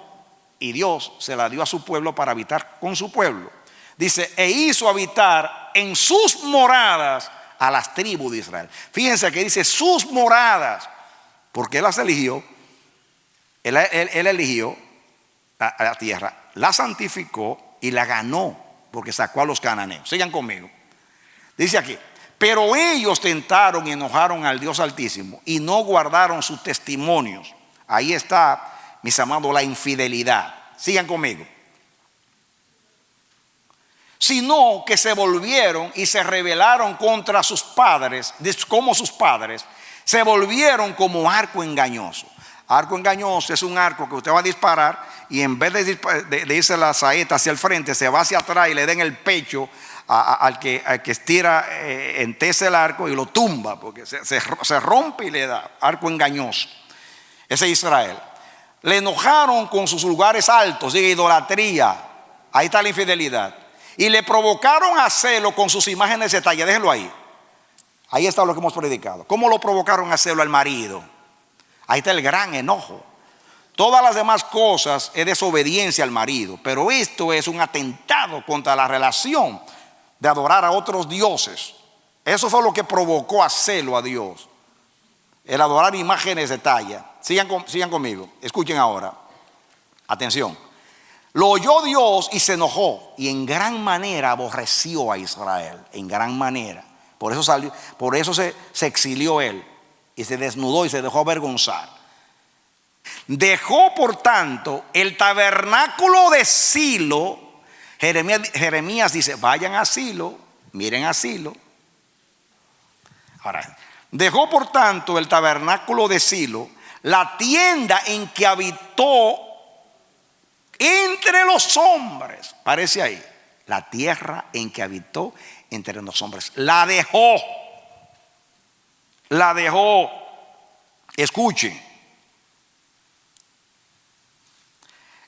[SPEAKER 3] y Dios se la dio a su pueblo para habitar con su pueblo. Dice, e hizo habitar en sus moradas a las tribus de Israel. Fíjense que dice sus moradas, porque Él las eligió. Él eligió a la tierra, la santificó y la ganó, porque sacó a los cananeos. Sigan conmigo. Dice aquí: pero ellos tentaron y enojaron al Dios Altísimo y no guardaron sus testimonios. Ahí está, mis amados, la infidelidad. Sigan conmigo. Sino que se volvieron y se rebelaron contra sus padres, como sus padres, se volvieron como arco engañoso. Arco engañoso es un arco que usted va a disparar y en vez de irse la saeta hacia el frente, se va hacia atrás y le da en el pecho al que estira, entesa el arco y lo tumba, porque se rompe y le da. Arco engañoso. Ese es Israel. Le enojaron con sus lugares altos, diga idolatría. Ahí está la infidelidad. Y le provocaron a celo con sus imágenes de talla. Déjenlo ahí. Ahí está lo que hemos predicado. ¿Cómo lo provocaron a celo al marido? Ahí está el gran enojo. Todas las demás cosas es desobediencia al marido, pero esto es un atentado contra la relación de adorar a otros dioses. Eso fue lo que provocó a celo a Dios, el adorar imágenes de talla. Sigan conmigo, escuchen ahora. Atención. Lo oyó Dios y se enojó y en gran manera aborreció a Israel, en gran manera. Por eso se exilió él y se desnudó y se dejó avergonzar. Dejó por tanto el tabernáculo de Silo. Jeremías dice, vayan a Silo, miren a Silo. Ahora, dejó por tanto el tabernáculo de Silo, la tienda en que habitó entre los hombres. Parece ahí, la tierra en que habitó entre los hombres. La dejó. Escuchen.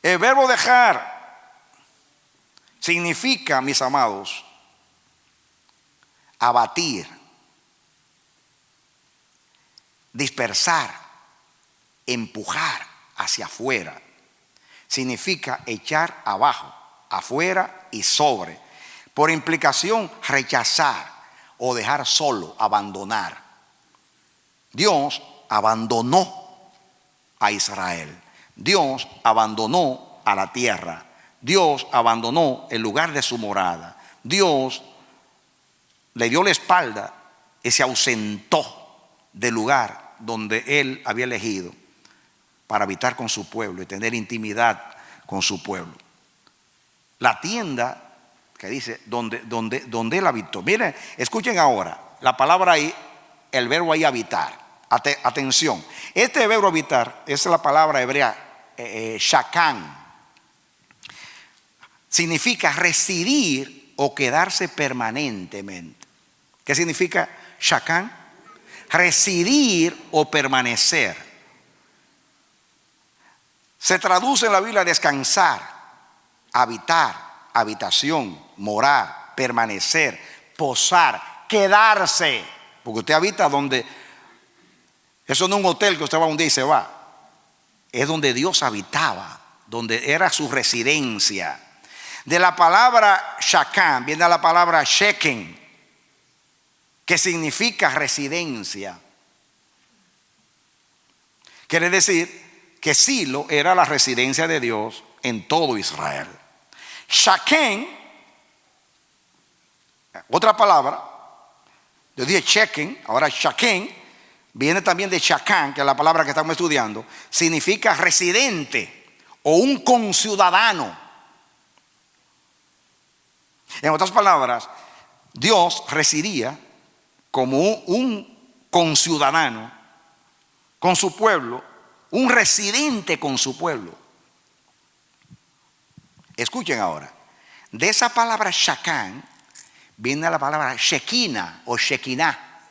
[SPEAKER 3] El verbo dejar significa, mis amados, abatir, dispersar, empujar hacia afuera. Significa echar abajo, afuera y sobre. Por implicación, rechazar o dejar solo, abandonar. Dios abandonó a Israel. Dios abandonó a la tierra. Dios abandonó el lugar de su morada. Dios le dio la espalda y se ausentó del lugar donde él había elegido para habitar con su pueblo y tener intimidad con su pueblo. La tienda que dice donde él habitó. Miren, escuchen ahora la palabra ahí, el verbo ahí habitar. Atención, este verbo habitar es la palabra hebrea shakán. Significa residir o quedarse permanentemente. ¿Qué significa shakán? Residir o permanecer. Se traduce en la Biblia descansar, habitar, habitación, morar, permanecer, posar, quedarse. Porque usted habita donde, eso no es un hotel que usted va un día y se va. Es donde Dios habitaba, donde era su residencia. De la palabra shakán viene la palabra sheken, que significa residencia. Quiere decir que Silo era la residencia de Dios en todo Israel. Shakén, otra palabra, yo dije Sheken, ahora Shakén, viene también de Shakán, que es la palabra que estamos estudiando, significa residente o un conciudadano. En otras palabras, Dios residía como un conciudadano con su pueblo, un residente con su pueblo. Escuchen ahora, de esa palabra Shakán viene la palabra Shekinah o Shekinah.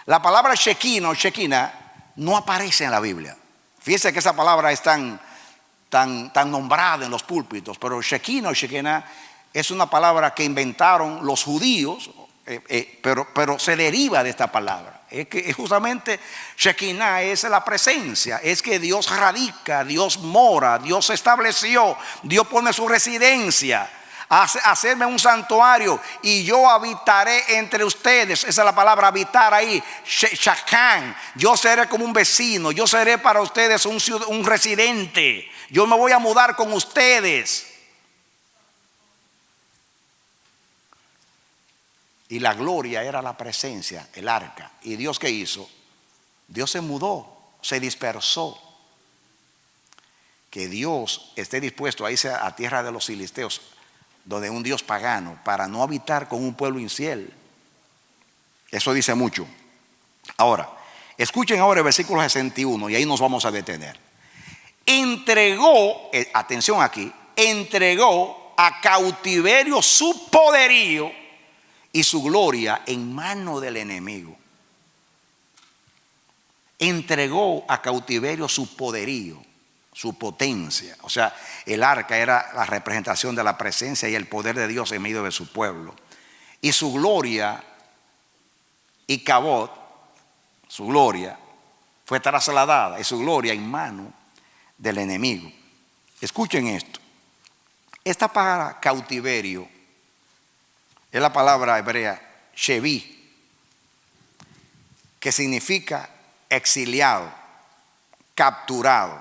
[SPEAKER 3] La palabra Shekinah o Shekinah no aparece en la Biblia. Fíjense que esa palabra es tan nombrada en los púlpitos, pero Shekinah o Shekinah es una palabra que inventaron los judíos, pero se deriva de esta palabra. Es que justamente Shekinah es la presencia, es que Dios radica, Dios mora, Dios se estableció, Dios pone su residencia. Hacerme un santuario y yo habitaré entre ustedes. Esa es la palabra habitar ahí, Shakán. Yo seré como un vecino, yo seré para ustedes un residente. Yo me voy a mudar con ustedes. Y la gloria era la presencia, el arca. ¿Y Dios qué hizo? Dios se mudó, se dispersó. Que Dios esté dispuesto a irse a tierra de los filisteos, donde un Dios pagano, para no habitar con un pueblo infiel. Eso dice mucho. Ahora, escuchen ahora el versículo 61 y ahí nos vamos a detener. Entregó, atención aquí, entregó a cautiverio su poderío y su gloria en mano del enemigo. Entregó a cautiverio su poderío, su potencia. O sea, el arca era la representación de la presencia y el poder de Dios en medio de su pueblo. Y su gloria y cabot, su gloria, fue trasladada, y su gloria en mano del enemigo. Escuchen esto. Esta palabra cautiverio es la palabra hebrea shevi, que significa exiliado, capturado,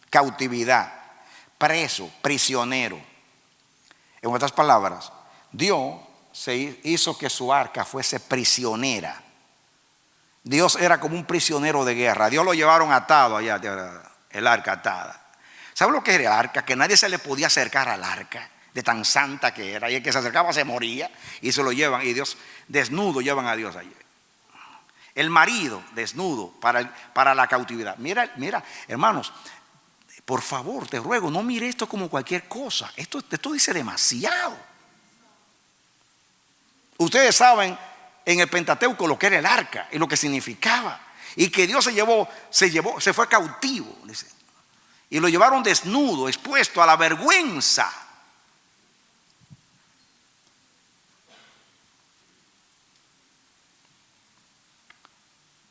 [SPEAKER 3] cautividad. preso, prisionero. En otras palabras, Dios se hizo que su arca fuese prisionera. Dios era como un prisionero de guerra. Dios lo llevaron atado allá, el arca atada. ¿Sabe lo que era el arca? Que nadie se le podía acercar al arca, de tan santa que era. Y el que se acercaba se moría. Y se lo llevan. Y Dios, desnudo, llevan a Dios allí. El marido desnudo para la cautividad. Mira, hermanos, por favor, te ruego, no mire esto como cualquier cosa. Esto dice demasiado. Ustedes saben en el Pentateuco lo que era el arca y lo que significaba. Y que Dios se fue cautivo. Dice, y lo llevaron desnudo, expuesto a la vergüenza.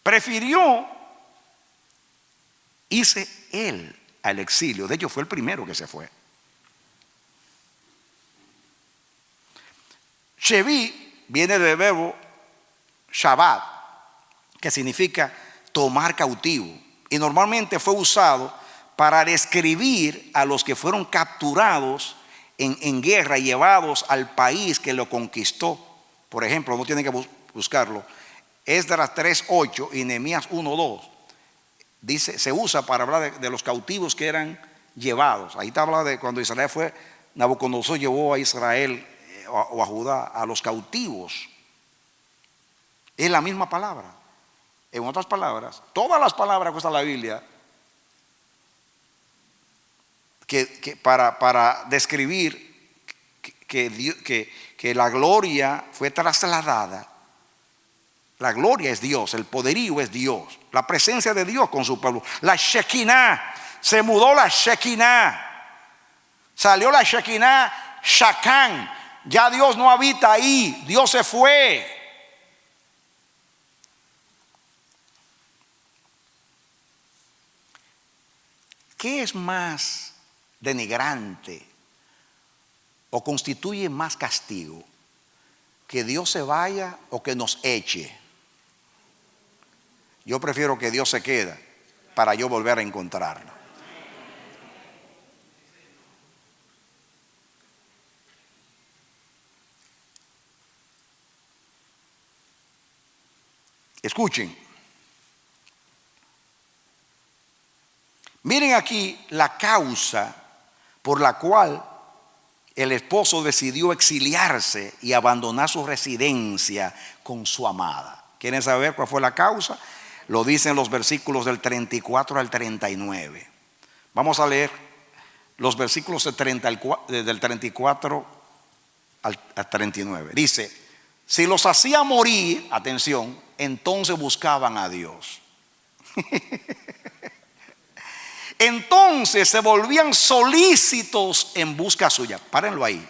[SPEAKER 3] Prefirió irse él al exilio. De hecho, fue el primero que se fue. Shevi viene del verbo Shabbat, que significa tomar cautivo. Y normalmente fue usado para describir a los que fueron capturados en guerra y llevados al país que lo conquistó. Por ejemplo, no tienen que buscarlo. Esdras 3:8 y Nehemías 1:2 dice, se usa para hablar de los cautivos que eran llevados. Ahí está hablando de cuando Israel fue, Nabucodonosor llevó a Israel o a Judá a los cautivos. Es la misma palabra. En otras palabras, todas las palabras que usa la Biblia que para describir que la gloria fue trasladada. La gloria es Dios, el poderío es Dios, la presencia de Dios con su pueblo. La Shekinah, se mudó la Shekinah, salió la Shekinah Shakán. Ya Dios no habita ahí, Dios se fue. ¿Qué es más denigrante o constituye más castigo? ¿Que Dios se vaya o que nos eche? Yo prefiero que Dios se quede para yo volver a encontrarlo. Escuchen. Miren aquí la causa por la cual el esposo decidió exiliarse y abandonar su residencia con su amada. ¿Quieren saber cuál fue la causa? Lo dicen los versículos del 34 al 39. Vamos a leer los versículos del 34 al 39. Dice, si los hacía morir, atención, entonces buscaban a Dios. Entonces se volvían solícitos en busca suya. Párenlo ahí.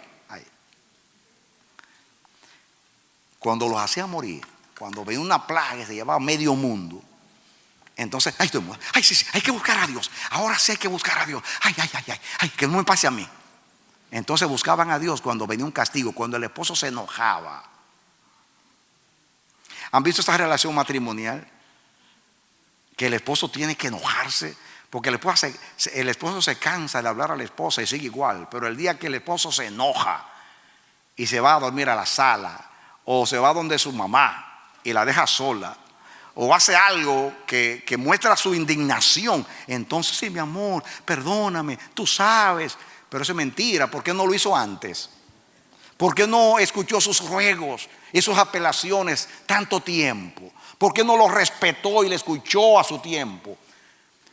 [SPEAKER 3] Cuando los hacía morir, cuando venía una plaga que se llevaba medio mundo, entonces, sí, hay que buscar a Dios. Ahora sí hay que buscar a Dios. Ay, que no me pase a mí. Entonces buscaban a Dios cuando venía un castigo, cuando el esposo se enojaba. ¿Han visto esta relación matrimonial? Que el esposo tiene que enojarse. Porque el esposo se cansa de hablar a la esposa y sigue igual. Pero el día que el esposo se enoja y se va a dormir a la sala, o se va donde su mamá y la deja sola, o hace algo que muestra su indignación, entonces sí, mi amor, perdóname, tú sabes. Pero eso es mentira. ¿Por qué no lo hizo antes? ¿Por qué no escuchó sus ruegos y sus apelaciones tanto tiempo? ¿Por qué no lo respetó y le escuchó a su tiempo?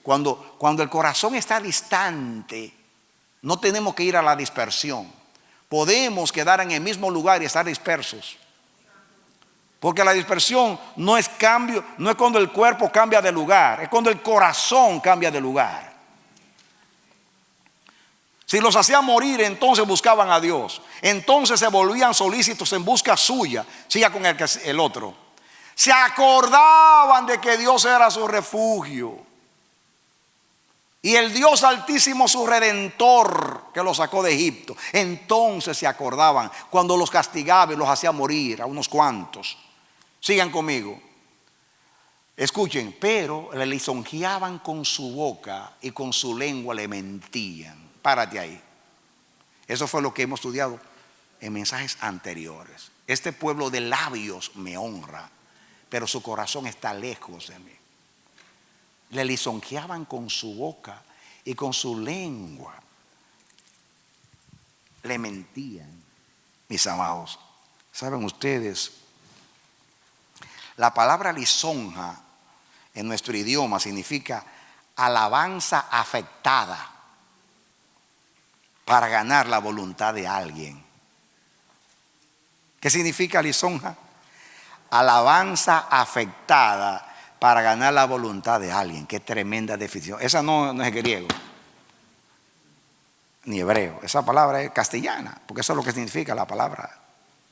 [SPEAKER 3] Cuando el corazón está distante, no tenemos que ir a la dispersión. Podemos quedar en el mismo lugar y estar dispersos. Porque la dispersión no es cambio, no es cuando el cuerpo cambia de lugar, es cuando el corazón cambia de lugar. Si los hacía morir, entonces buscaban a Dios. Entonces se volvían solícitos en busca suya. Siga con el otro. Se acordaban de que Dios era su refugio. Y el Dios Altísimo su Redentor que los sacó de Egipto. Entonces se acordaban cuando los castigaba y los hacía morir a unos cuantos. Sigan conmigo. Escuchen, pero le lisonjeaban con su boca y con su lengua le mentían. Párate ahí. Eso fue lo que hemos estudiado en mensajes anteriores. Este pueblo de labios me honra, pero su corazón está lejos de mí. Le lisonjeaban con su boca y con su lengua le mentían. Mis amados, ¿saben ustedes? La palabra lisonja en nuestro idioma significa alabanza afectada para ganar la voluntad de alguien. ¿Qué significa lisonja? Alabanza afectada para ganar la voluntad de alguien. Qué tremenda definición. Esa no es griego ni hebreo. Esa palabra es castellana, porque eso es lo que significa la palabra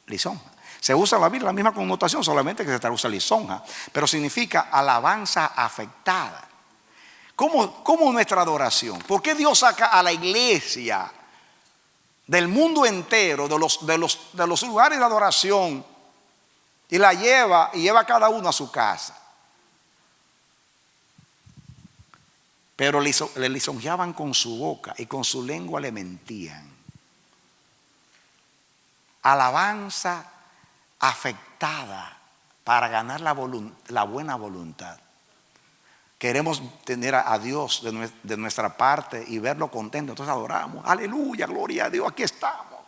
[SPEAKER 3] lisonja. Se usa en la Biblia la misma connotación, solamente que se traduce lisonja, pero significa alabanza afectada. ¿Cómo nuestra adoración? ¿Por qué Dios saca a la iglesia del mundo entero, de los lugares de adoración, y la lleva a cada uno a su casa? Pero le lisonjeaban con su boca y con su lengua le mentían. Alabanza afectada para ganar la buena voluntad. Queremos tener a Dios de nuestra parte y verlo contento. Entonces adoramos. Aleluya, gloria a Dios, aquí estamos.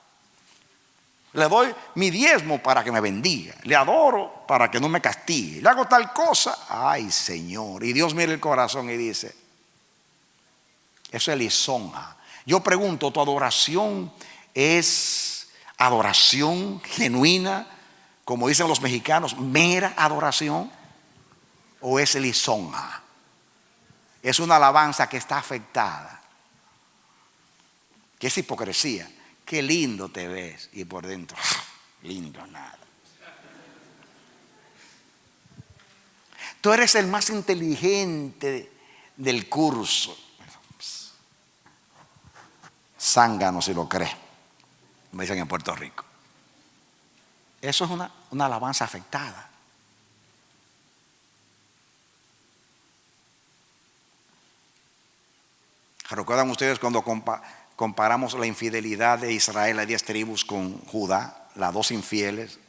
[SPEAKER 3] Le doy mi diezmo para que me bendiga. Le adoro para que no me castigue. Le hago tal cosa. Ay, Señor. Y Dios mira el corazón y dice: eso es lisonja. Yo pregunto, ¿tu adoración es adoración genuina, como dicen los mexicanos, mera adoración? ¿O es lisonja? Es una alabanza que está afectada, que es hipocresía. Qué lindo te ves, y por dentro, lindo nada. Tú eres el más inteligente del curso. Zángano si lo crees, me dicen en Puerto Rico. Eso es una alabanza afectada. ¿Recuerdan ustedes cuando comparamos la infidelidad de Israel, las 10 tribus, con Judá, las 2 infieles?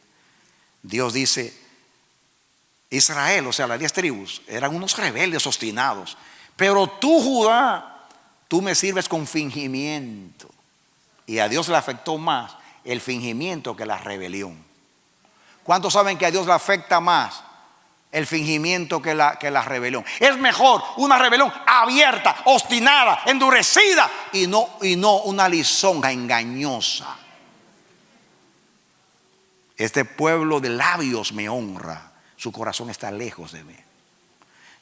[SPEAKER 3] Dios dice: Israel, o sea, las 10 tribus, eran unos rebeldes obstinados, pero tú, Judá, tú me sirves con fingimiento. Y a Dios le afectó más el fingimiento que la rebelión. ¿Cuántos saben que a Dios le afecta más el fingimiento que la rebelión? Es mejor una rebelión abierta, obstinada, endurecida, y no una lisonja engañosa. Este pueblo de labios me honra, su corazón está lejos de mí.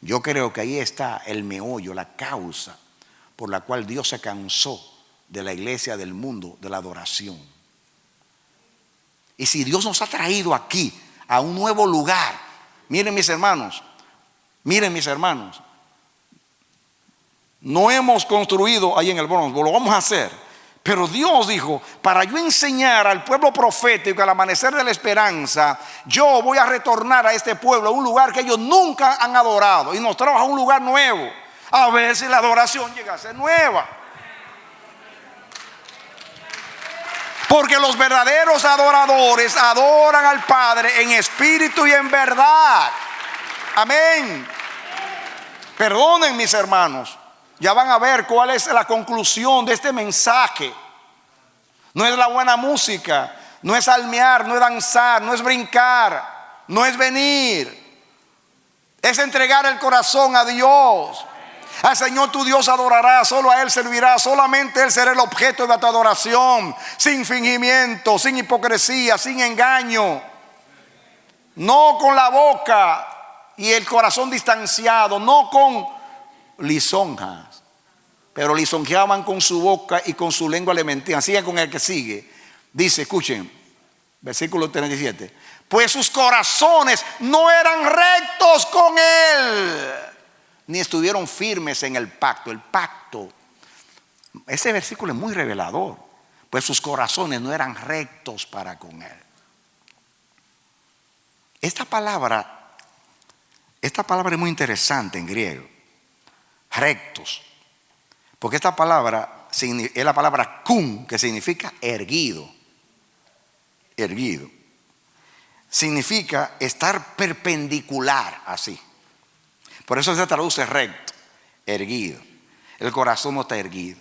[SPEAKER 3] Yo creo que ahí está el meollo, la causa por la cual Dios se cansó de la iglesia del mundo, de la adoración. Y si Dios nos ha traído aquí a un nuevo lugar, miren mis hermanos, no hemos construido ahí en el Bronx, lo vamos a hacer, pero Dios dijo: para yo enseñar al pueblo profético al amanecer de la esperanza, yo voy a retornar a este pueblo a un lugar que ellos nunca han adorado, y nos trajo a un lugar nuevo, a ver si la adoración llega a ser nueva. Porque los verdaderos adoradores adoran al Padre en espíritu y en verdad. Amén. Perdonen, mis hermanos, ya van a ver cuál es la conclusión de este mensaje. No es la buena música, no es almear, no es danzar, no es brincar, no es venir. Es entregar el corazón a Dios. Al Señor tu Dios adorarás, solo a Él servirás, solamente Él será el objeto de tu adoración, sin fingimiento, sin hipocresía, sin engaño, no con la boca y el corazón distanciado, no con lisonjas, pero lisonjeaban con su boca y con su lengua le mentían. Sigue con el que sigue, dice, escuchen, versículo 37: pues sus corazones no eran rectos con Él, ni estuvieron firmes en el pacto. El pacto, ese versículo es muy revelador. Pues sus corazones no eran rectos para con Él. Esta palabra es muy interesante en griego. Rectos. Porque esta palabra es la palabra kun, que significa erguido. Erguido. Significa estar perpendicular así. Por eso se traduce recto, erguido. El corazón no está erguido.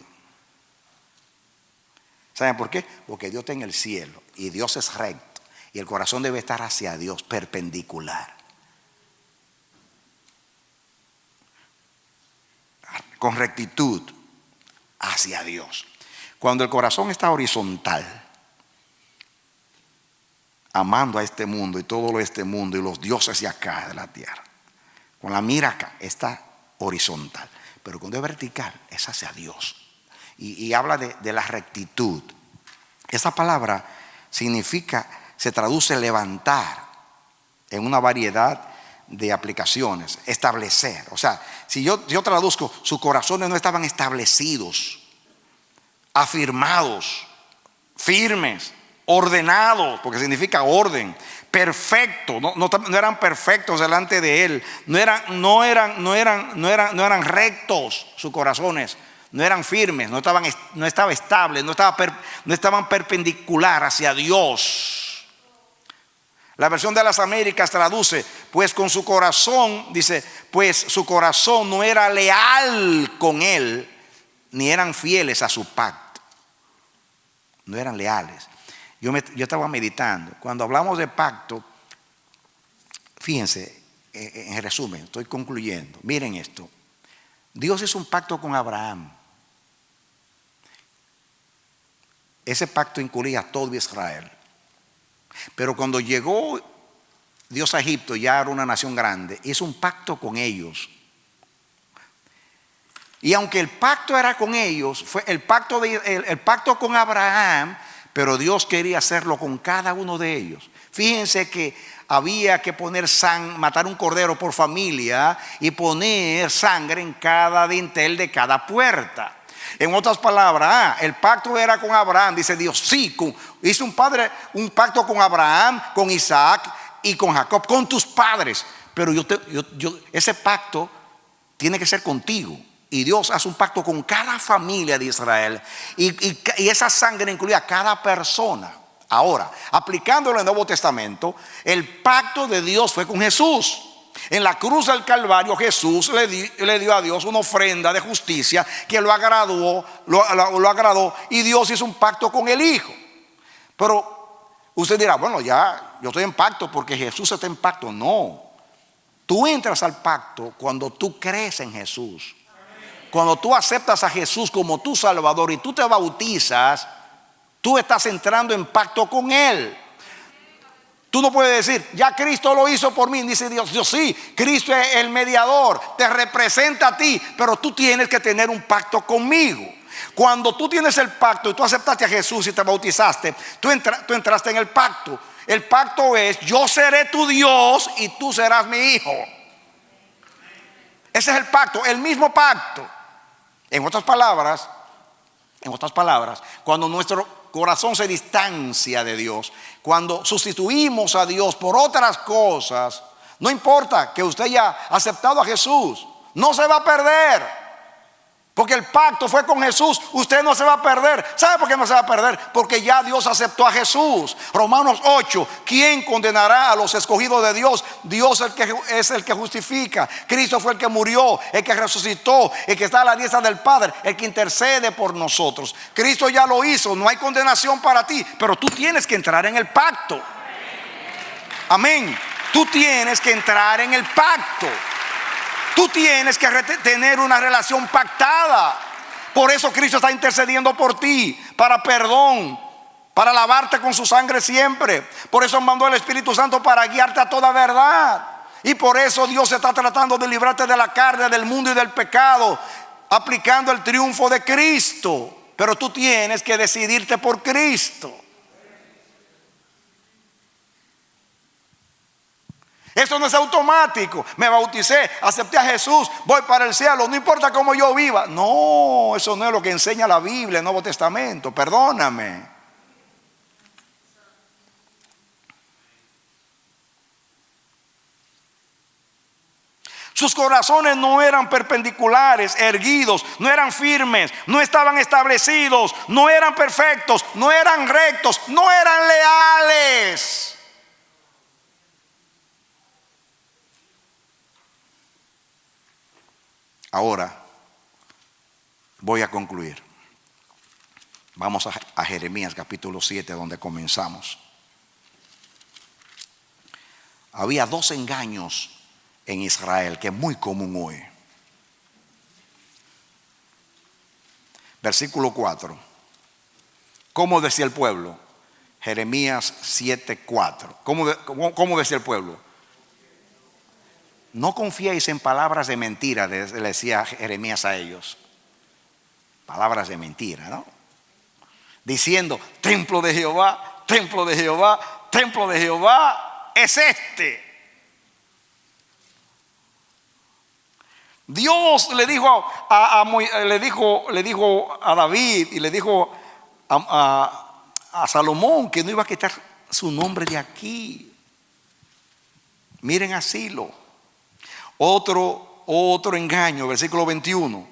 [SPEAKER 3] ¿Saben por qué? Porque Dios está en el cielo y Dios es recto. Y el corazón debe estar hacia Dios, perpendicular. Con rectitud hacia Dios. Cuando el corazón está horizontal, amando a este mundo y todo lo de este mundo y los dioses de acá de la tierra, con la mira acá, está horizontal. Pero cuando es vertical, es hacia Dios. Y habla de la rectitud. Esa palabra significa, se traduce levantar en una variedad de aplicaciones, establecer. O sea, si yo traduzco, sus corazones no estaban establecidos, afirmados, firmes, ordenados, porque significa orden, perfecto, no eran perfectos delante de él, no eran rectos sus corazones, no eran firmes, no estaba estable, no estaban perpendicular hacia Dios. La versión de las Américas traduce, pues con su corazón, dice, pues su corazón no era leal con él, ni eran fieles a su pacto. No eran leales. Yo estaba meditando. Cuando hablamos de pacto, fíjense, en resumen, estoy concluyendo. Miren esto. Dios hizo un pacto con Abraham. Ese pacto incluía a todo Israel. Pero cuando llegó Dios a Egipto, ya era una nación grande, hizo un pacto con ellos. Y aunque el pacto era con ellos, fue el pacto con Abraham, pero Dios quería hacerlo con cada uno de ellos. Fíjense que había que matar un cordero por familia y poner sangre en cada dintel de cada puerta. En otras palabras, el pacto era con Abraham, dice Dios, sí, hizo un pacto con Abraham, con Isaac y con Jacob, con tus padres. Pero ese pacto tiene que ser contigo. Y Dios hace un pacto con cada familia de Israel. Y esa sangre incluía a cada persona. Ahora, aplicándolo en el Nuevo Testamento, el pacto de Dios fue con Jesús. En la cruz del Calvario, Jesús le dio a Dios una ofrenda de justicia que lo agradó, y Dios hizo un pacto con el Hijo. Pero usted dirá, bueno, ya yo estoy en pacto porque Jesús está en pacto. No, tú entras al pacto cuando tú crees en Jesús. Cuando tú aceptas a Jesús como tu Salvador y tú te bautizas, tú estás entrando en pacto con Él. Tú no puedes decir, ya Cristo lo hizo por mí. Dice Dios, sí, Cristo es el mediador, te representa a ti, pero tú tienes que tener un pacto conmigo. Cuando tú tienes el pacto y tú aceptaste a Jesús y te bautizaste, tú entraste en el pacto. El pacto es, yo seré tu Dios y tú serás mi hijo. Ese es el pacto, el mismo pacto. En otras palabras, cuando nuestro corazón se distancia de Dios, cuando sustituimos a Dios por otras cosas, no importa que usted haya aceptado a Jesús, no se va a perder. Porque el pacto fue con Jesús, usted no se va a perder. ¿Sabe por qué no se va a perder? Porque ya Dios aceptó a Jesús. Romanos 8, ¿quién condenará a los escogidos de Dios? Dios es el que justifica. Cristo fue el que murió, el que resucitó, el que está a la diestra del Padre, el que intercede por nosotros. Cristo ya lo hizo, no hay condenación para ti, pero tú tienes que entrar en el pacto. Amén. Tú tienes que entrar en el pacto. Tú tienes que tener una relación pactada. Por eso Cristo está intercediendo por ti, para perdón, para lavarte con su sangre siempre. Por eso mandó el Espíritu Santo para guiarte a toda verdad. Y por eso Dios está tratando de librarte de la carne, del mundo y del pecado, aplicando el triunfo de Cristo. Pero tú tienes que decidirte por Cristo. Eso no es automático. Me bauticé, acepté a Jesús, voy para el cielo, no importa cómo yo viva. No, eso no es lo que enseña la Biblia, el Nuevo Testamento. Perdóname. Sus corazones no eran perpendiculares, erguidos, no eran firmes, no estaban establecidos, no eran perfectos, no eran rectos, no eran leales. Ahora voy a concluir. Vamos a Jeremías capítulo 7, donde comenzamos. Había 2 engaños en Israel, que es muy común hoy. Versículo 4. ¿Cómo decía el pueblo? Jeremías 7:4. ¿Cómo decía el pueblo? No confiéis en palabras de mentira, le decía Jeremías a ellos. Palabras de mentira, ¿no? Diciendo, templo de Jehová, templo de Jehová, templo de Jehová es este. Dios le dijo le dijo a David y le dijo a Salomón que no iba a quitar su nombre de aquí. Miren a Silo. Otro engaño, versículo 21.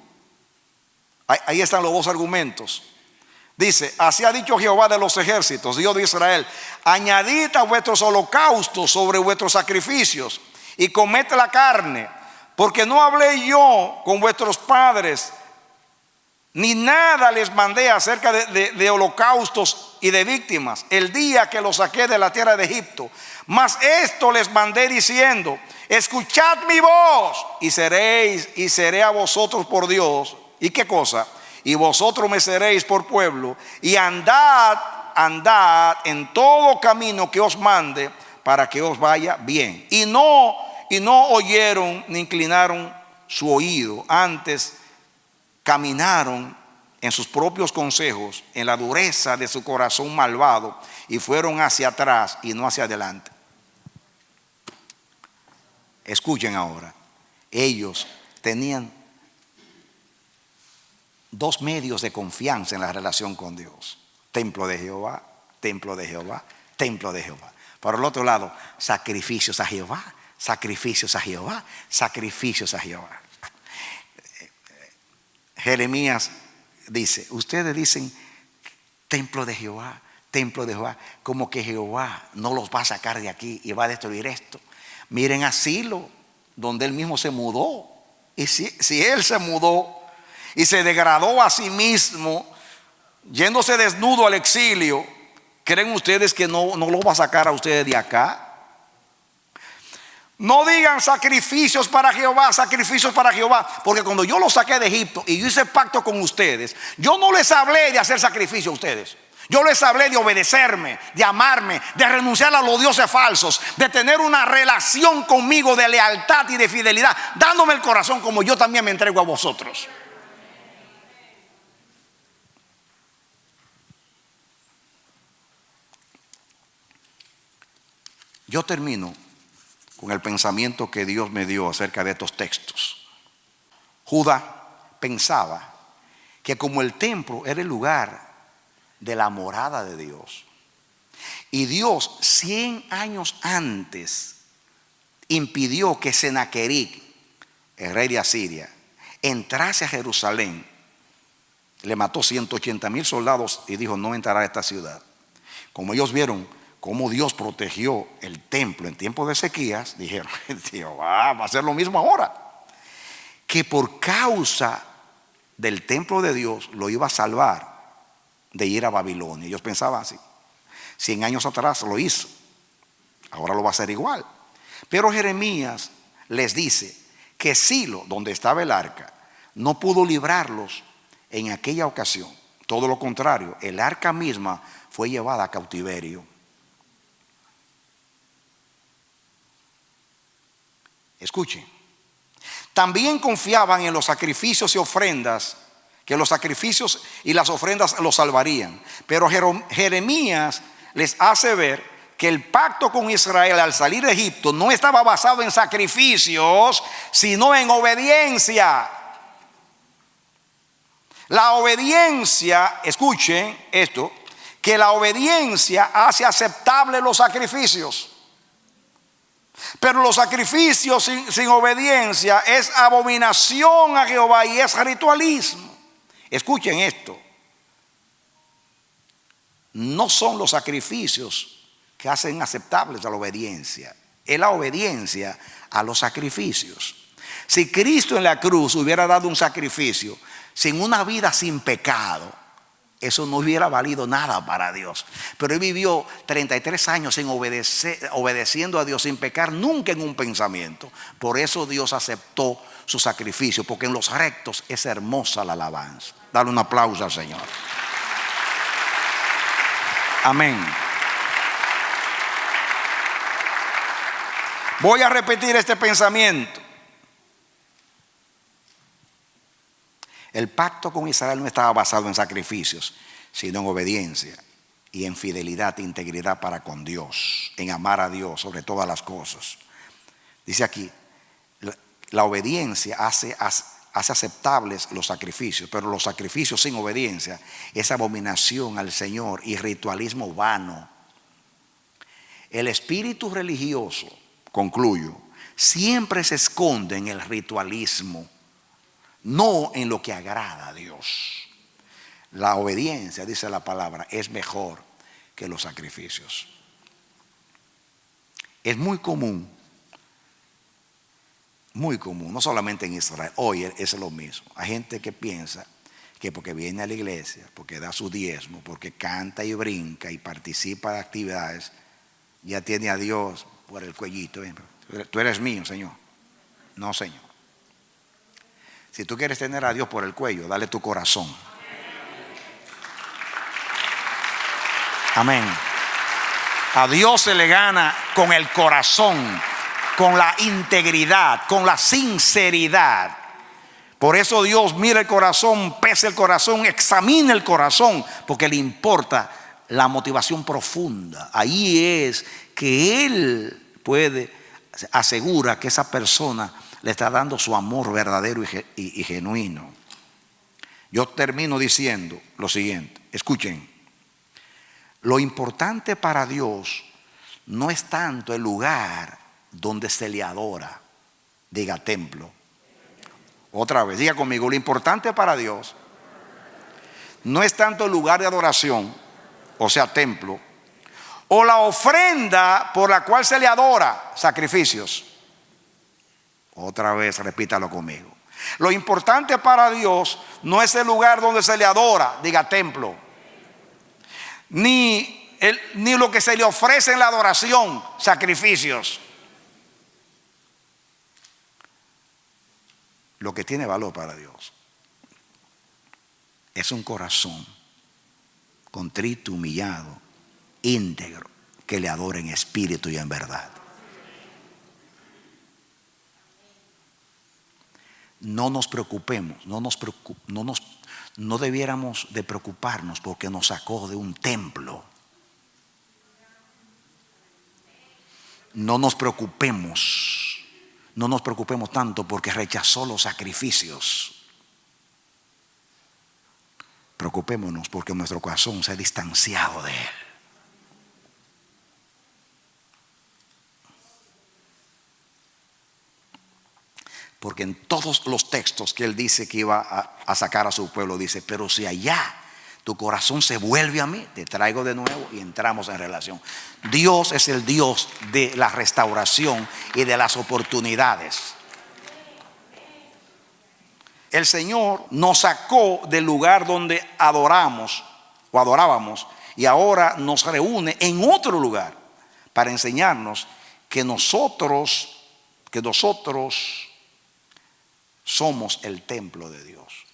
[SPEAKER 3] Ahí están los 2 argumentos. Dice, así ha dicho Jehová de los ejércitos, Dios de Israel: añadid a vuestros holocaustos sobre vuestros sacrificios y comed la carne, porque no hablé yo con vuestros padres, ni nada les mandé acerca de holocaustos y de víctimas, el día que los saqué de la tierra de Egipto. Mas esto les mandé diciendo: escuchad mi voz y seré a vosotros por Dios. ¿Y qué cosa? Y vosotros me seréis por pueblo, y andad en todo camino que os mande, para que os vaya bien. Y no oyeron ni inclinaron su oído, antes caminaron en sus propios consejos, en la dureza de su corazón malvado, y fueron hacia atrás y no hacia adelante. Escuchen ahora, ellos tenían 2 medios de confianza en la relación con Dios: templo de Jehová, templo de Jehová, templo de Jehová. Por el otro lado, sacrificios a Jehová, sacrificios a Jehová, sacrificios a Jehová. Jeremías dice, ustedes dicen templo de Jehová, como que Jehová no los va a sacar de aquí y va a destruir esto. Miren a Silo, donde él mismo se mudó. Y si él se mudó y se degradó a sí mismo, yéndose desnudo al exilio, ¿creen ustedes que no lo va a sacar a ustedes de acá? No digan sacrificios para Jehová, porque cuando yo los saqué de Egipto y yo hice pacto con ustedes, yo no les hablé de hacer sacrificio a ustedes. Yo les hablé de obedecerme, de amarme, de renunciar a los dioses falsos, de tener una relación conmigo de lealtad y de fidelidad, dándome el corazón como yo también me entrego a vosotros. Yo termino con el pensamiento que Dios me dio acerca de estos textos. Judá pensaba que como el templo era el lugar de la morada de Dios, y Dios 100 años antes impidió que Senaquerib, el rey de Asiria, entrase a Jerusalén, le mató 180,000 soldados y dijo: no entrará a esta ciudad. Como ellos vieron cómo Dios protegió el templo en tiempo de sequías, dijeron: Dios va a hacer lo mismo ahora. Que por causa del templo de Dios lo iba a salvar de ir a Babilonia. Ellos pensaban así. 100 años atrás lo hizo, ahora lo va a hacer igual. Pero Jeremías les dice que Silo, donde estaba el arca, no pudo librarlos en aquella ocasión. Todo lo contrario, el arca misma fue llevada a cautiverio. Escuchen, también confiaban en los sacrificios y ofrendas, que los sacrificios y las ofrendas los salvarían. Pero Jeremías les hace ver que el pacto con Israel al salir de Egipto no estaba basado en sacrificios, sino en obediencia. La obediencia, escuchen esto, que la obediencia hace aceptable los sacrificios. Pero los sacrificios sin obediencia es abominación a Jehová y es ritualismo. Escuchen esto. No son los sacrificios que hacen aceptables a la obediencia. Es la obediencia a los sacrificios. Si Cristo en la cruz hubiera dado un sacrificio sin una vida sin pecado, eso no hubiera valido nada para Dios. Pero Él vivió 33 años obedeciendo a Dios sin pecar nunca en un pensamiento. Por eso Dios aceptó su sacrificio, porque en los rectos es hermosa la alabanza. Dale un aplauso al Señor. Amén. Voy a repetir este pensamiento. El pacto con Israel no estaba basado en sacrificios, sino en obediencia y en fidelidad e integridad para con Dios, en amar a Dios sobre todas las cosas. Dice aquí, la obediencia hace aceptables los sacrificios, pero los sacrificios sin obediencia es abominación al Señor y ritualismo vano. El espíritu religioso, concluyo, siempre se esconde en el ritualismo, no en lo que agrada a Dios. La obediencia, dice la palabra, es mejor que los sacrificios. Es muy común, no solamente en Israel, hoy es lo mismo. Hay gente que piensa que porque viene a la iglesia, porque da su diezmo, porque canta y brinca y participa de actividades, ya tiene a Dios por el cuellito. Tú eres mío, Señor. No, Señor. Si tú quieres tener a Dios por el cuello, dale tu corazón. Amén. A Dios se le gana con el corazón, con la integridad, con la sinceridad. Por eso Dios mira el corazón, pesa el corazón, examina el corazón, porque le importa la motivación profunda. Ahí es que Él asegura que esa persona le está dando su amor verdadero y genuino. Yo termino diciendo lo siguiente. Escuchen. Lo importante para Dios no es tanto el lugar donde se le adora. Diga templo. Otra vez, diga conmigo. Lo importante para Dios no es tanto el lugar de adoración, o sea, templo, o la ofrenda por la cual se le adora, sacrificios. Otra vez, repítalo conmigo. Lo importante para Dios no es el lugar donde se le adora, diga templo, ni lo que se le ofrece en la adoración, sacrificios. Lo que tiene valor para Dios es un corazón contrito, humillado, íntegro, que le adore en espíritu y en verdad. No nos preocupemos, no debiéramos de preocuparnos porque nos sacó de un templo. No nos preocupemos tanto porque rechazó los sacrificios. Preocupémonos porque nuestro corazón se ha distanciado de Él. Porque en todos los textos que Él dice que iba a sacar a su pueblo, dice: pero si allá tu corazón se vuelve a mí, te traigo de nuevo y entramos en relación. Dios es el Dios de la restauración y de las oportunidades. El Señor nos sacó del lugar donde adorábamos y ahora nos reúne en otro lugar para enseñarnos que nosotros somos el templo de Dios.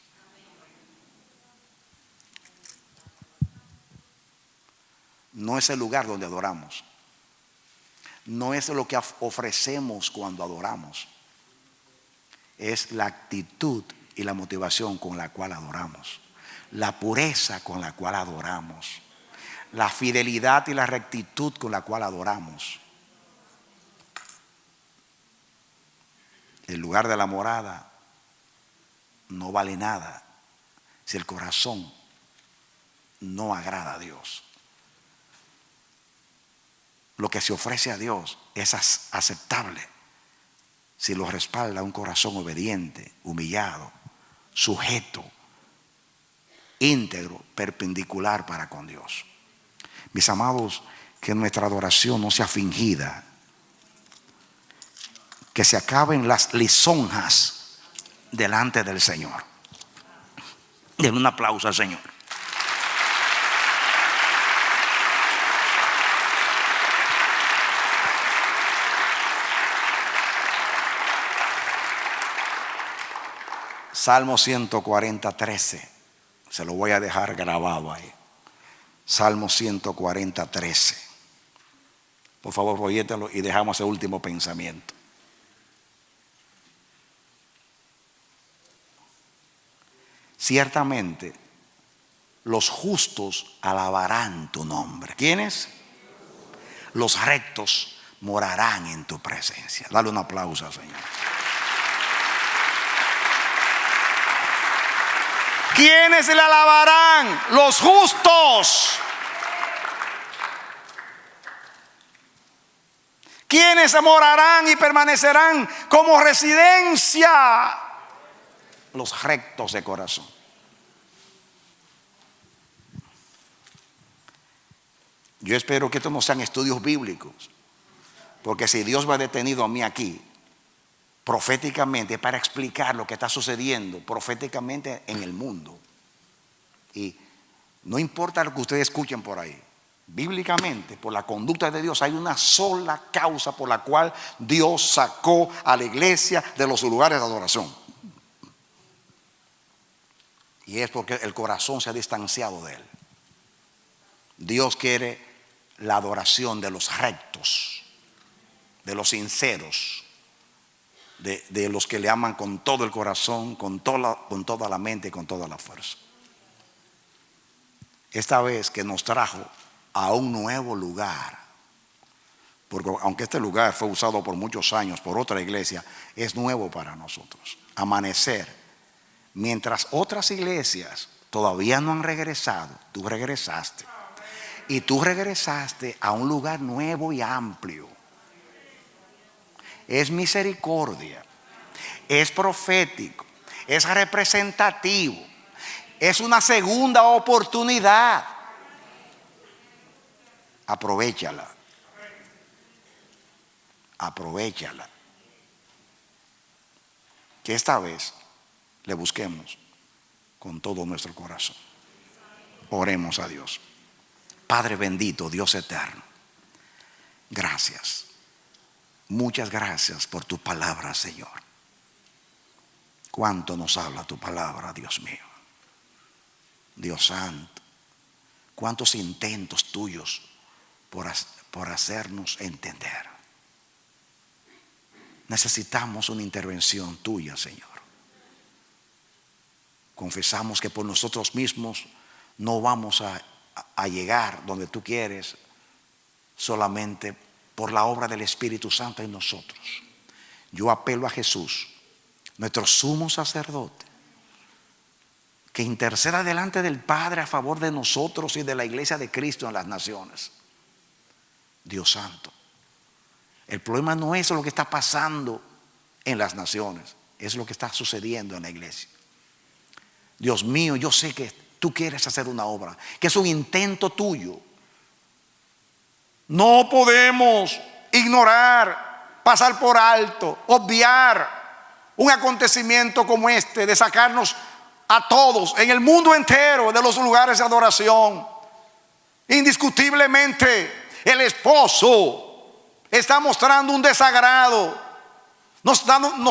[SPEAKER 3] No es el lugar donde adoramos. No es lo que ofrecemos cuando adoramos. Es la actitud y la motivación con la cual adoramos. La pureza con la cual adoramos. La fidelidad y la rectitud con la cual adoramos. El lugar de la morada no vale nada si el corazón no agrada a Dios. lo que se ofrece a Dios es aceptable si lo respalda un corazón obediente, humillado, sujeto, íntegro, perpendicular para con Dios. Mis amados, que nuestra adoración no sea fingida, que se acaben las lisonjas delante del Señor. Den un aplauso al Señor. Salmo 140, 13. Se lo voy a dejar grabado ahí. Salmo 140, 13. Por favor, proyéctenlo y dejamos el último pensamiento. Ciertamente, los justos alabarán tu nombre. ¿Quiénes? Los rectos morarán en tu presencia. Dale un aplauso al Señor. ¿Quiénes le alabarán? Los justos. ¿Quiénes morarán y permanecerán como residencia? Los rectos de corazón. Yo espero que estos no sean estudios bíblicos, porque si Dios me ha detenido a mí aquí proféticamente para explicar lo que está sucediendo proféticamente en el mundo, y no importa lo que ustedes escuchen por ahí, bíblicamente, por la conducta de Dios, hay una sola causa por la cual Dios sacó a la iglesia de los lugares de adoración, y es porque el corazón se ha distanciado de él. Dios quiere la adoración de los rectos, de los sinceros, de los que le aman con todo el corazón, con toda la mente y con toda la fuerza. Esta vez que nos trajo a un nuevo lugar, porque aunque este lugar fue usado por muchos años por otra iglesia, es nuevo para nosotros. Amanecer, mientras otras iglesias todavía no han regresado, tú regresaste. Y tú regresaste a un lugar nuevo y amplio. Es misericordia, es profético, es representativo, es una segunda oportunidad. Aprovéchala. Aprovéchala. Que esta vez le busquemos con todo nuestro corazón. Oremos a Dios. Padre bendito, Dios eterno, gracias. Muchas gracias por tu palabra, Señor. Cuánto nos habla tu palabra, Dios mío. Dios santo, cuántos intentos tuyos por hacernos entender. Necesitamos una intervención tuya, Señor. Confesamos que por nosotros mismos no vamos a llegar donde tú quieres, solamente por la obra del Espíritu Santo en nosotros. Yo apelo a Jesús, nuestro sumo sacerdote, que interceda delante del Padre a favor de nosotros y de la iglesia de Cristo en las naciones. Dios santo, el problema no es lo que está pasando en las naciones, es lo que está sucediendo en la iglesia. Dios mío, yo sé que tú quieres hacer una obra, que es un intento tuyo. No podemos ignorar, pasar por alto, obviar un acontecimiento como este, de sacarnos a todos en el mundo entero de los lugares de adoración. Indiscutiblemente el esposo está mostrando un desagrado. Nos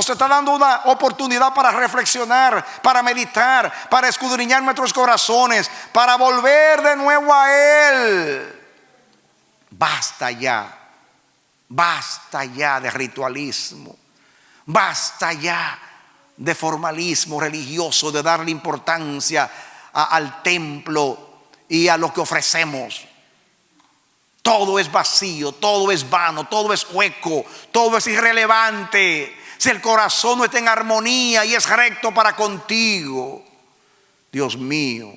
[SPEAKER 3] está dando una oportunidad para reflexionar, para meditar, para escudriñar nuestros corazones, para volver de nuevo a Él. Basta ya de ritualismo, basta ya de formalismo religioso, de darle importancia al templo y a lo que ofrecemos. Todo es vacío, todo es vano, todo es hueco, todo es irrelevante si el corazón no está en armonía y es recto para contigo. Dios mío,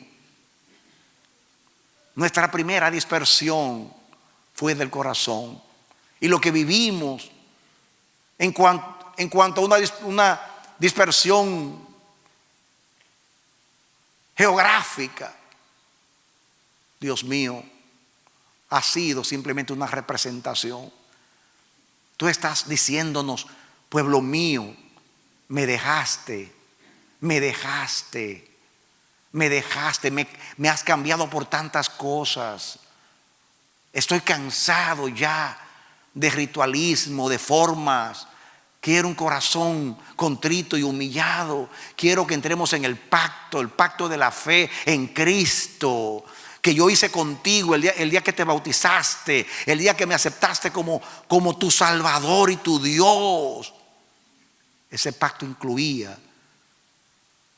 [SPEAKER 3] nuestra primera dispersión fue del corazón. Y lo que vivimos en cuanto a una dispersión geográfica, Dios mío, ha sido simplemente una representación. Tú estás diciéndonos: pueblo mío, me dejaste, me has cambiado por tantas cosas. Estoy cansado ya de ritualismo, de formas. Quiero un corazón contrito y humillado. Quiero que entremos en el pacto de la fe en Cristo, que yo hice contigo el día que te bautizaste, el día que me aceptaste como tu Salvador y tu Dios. Ese pacto incluía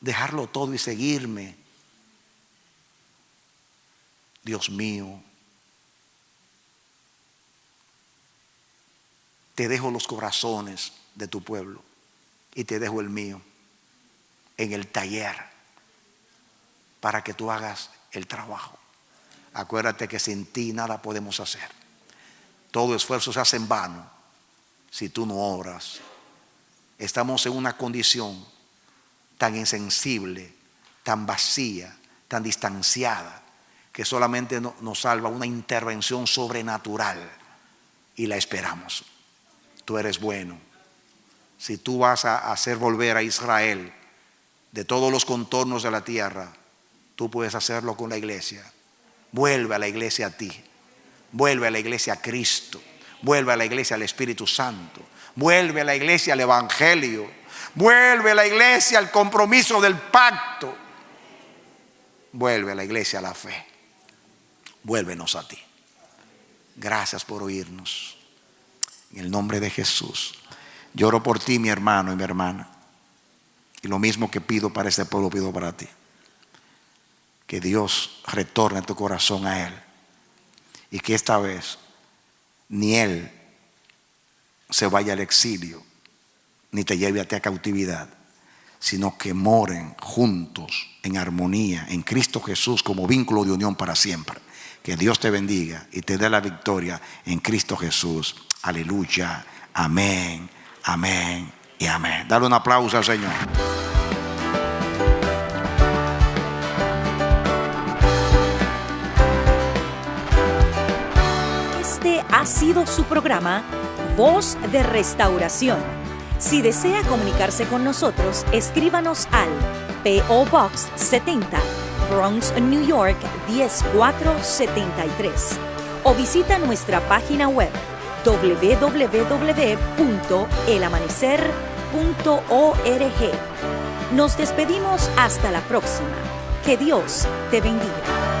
[SPEAKER 3] dejarlo todo y seguirme. Dios mío, te dejo los corazones de tu pueblo y te dejo el mío en el taller para que tú hagas el trabajo. Acuérdate que sin ti nada podemos hacer. Todo esfuerzo se hace en vano si tú no obras. Estamos en una condición tan insensible, tan vacía, tan distanciada, que solamente nos salva una intervención sobrenatural y la esperamos. Tú eres bueno. Si tú vas a hacer volver a Israel de todos los contornos de la tierra, tú puedes hacerlo con la iglesia. Vuelve a la iglesia a ti. Vuelve a la iglesia a Cristo. Vuelve a la iglesia al Espíritu Santo. Vuelve a la iglesia al Evangelio. Vuelve a la iglesia al compromiso del pacto. Vuelve a la iglesia a la fe. Vuélvenos a ti. Gracias por oírnos. En el nombre de Jesús. Lloro por ti, mi hermano y mi hermana. Y lo mismo que pido para este pueblo, pido para ti. Que Dios retorne tu corazón a Él. Y que esta vez ni Él se vaya al exilio, ni te lleve a ti a cautividad, sino que moren juntos en armonía en Cristo Jesús como vínculo de unión para siempre. Que Dios te bendiga y te dé la victoria en Cristo Jesús. Aleluya. Amén, amén y amén. Dale un aplauso al Señor.
[SPEAKER 1] Este ha sido su programa Voz de Restauración. Si desea comunicarse con nosotros, escríbanos al P.O. Box 70, Bronx, New York 10473, o visita nuestra página web www.elamanecer.org. Nos despedimos hasta la próxima. Que Dios te bendiga.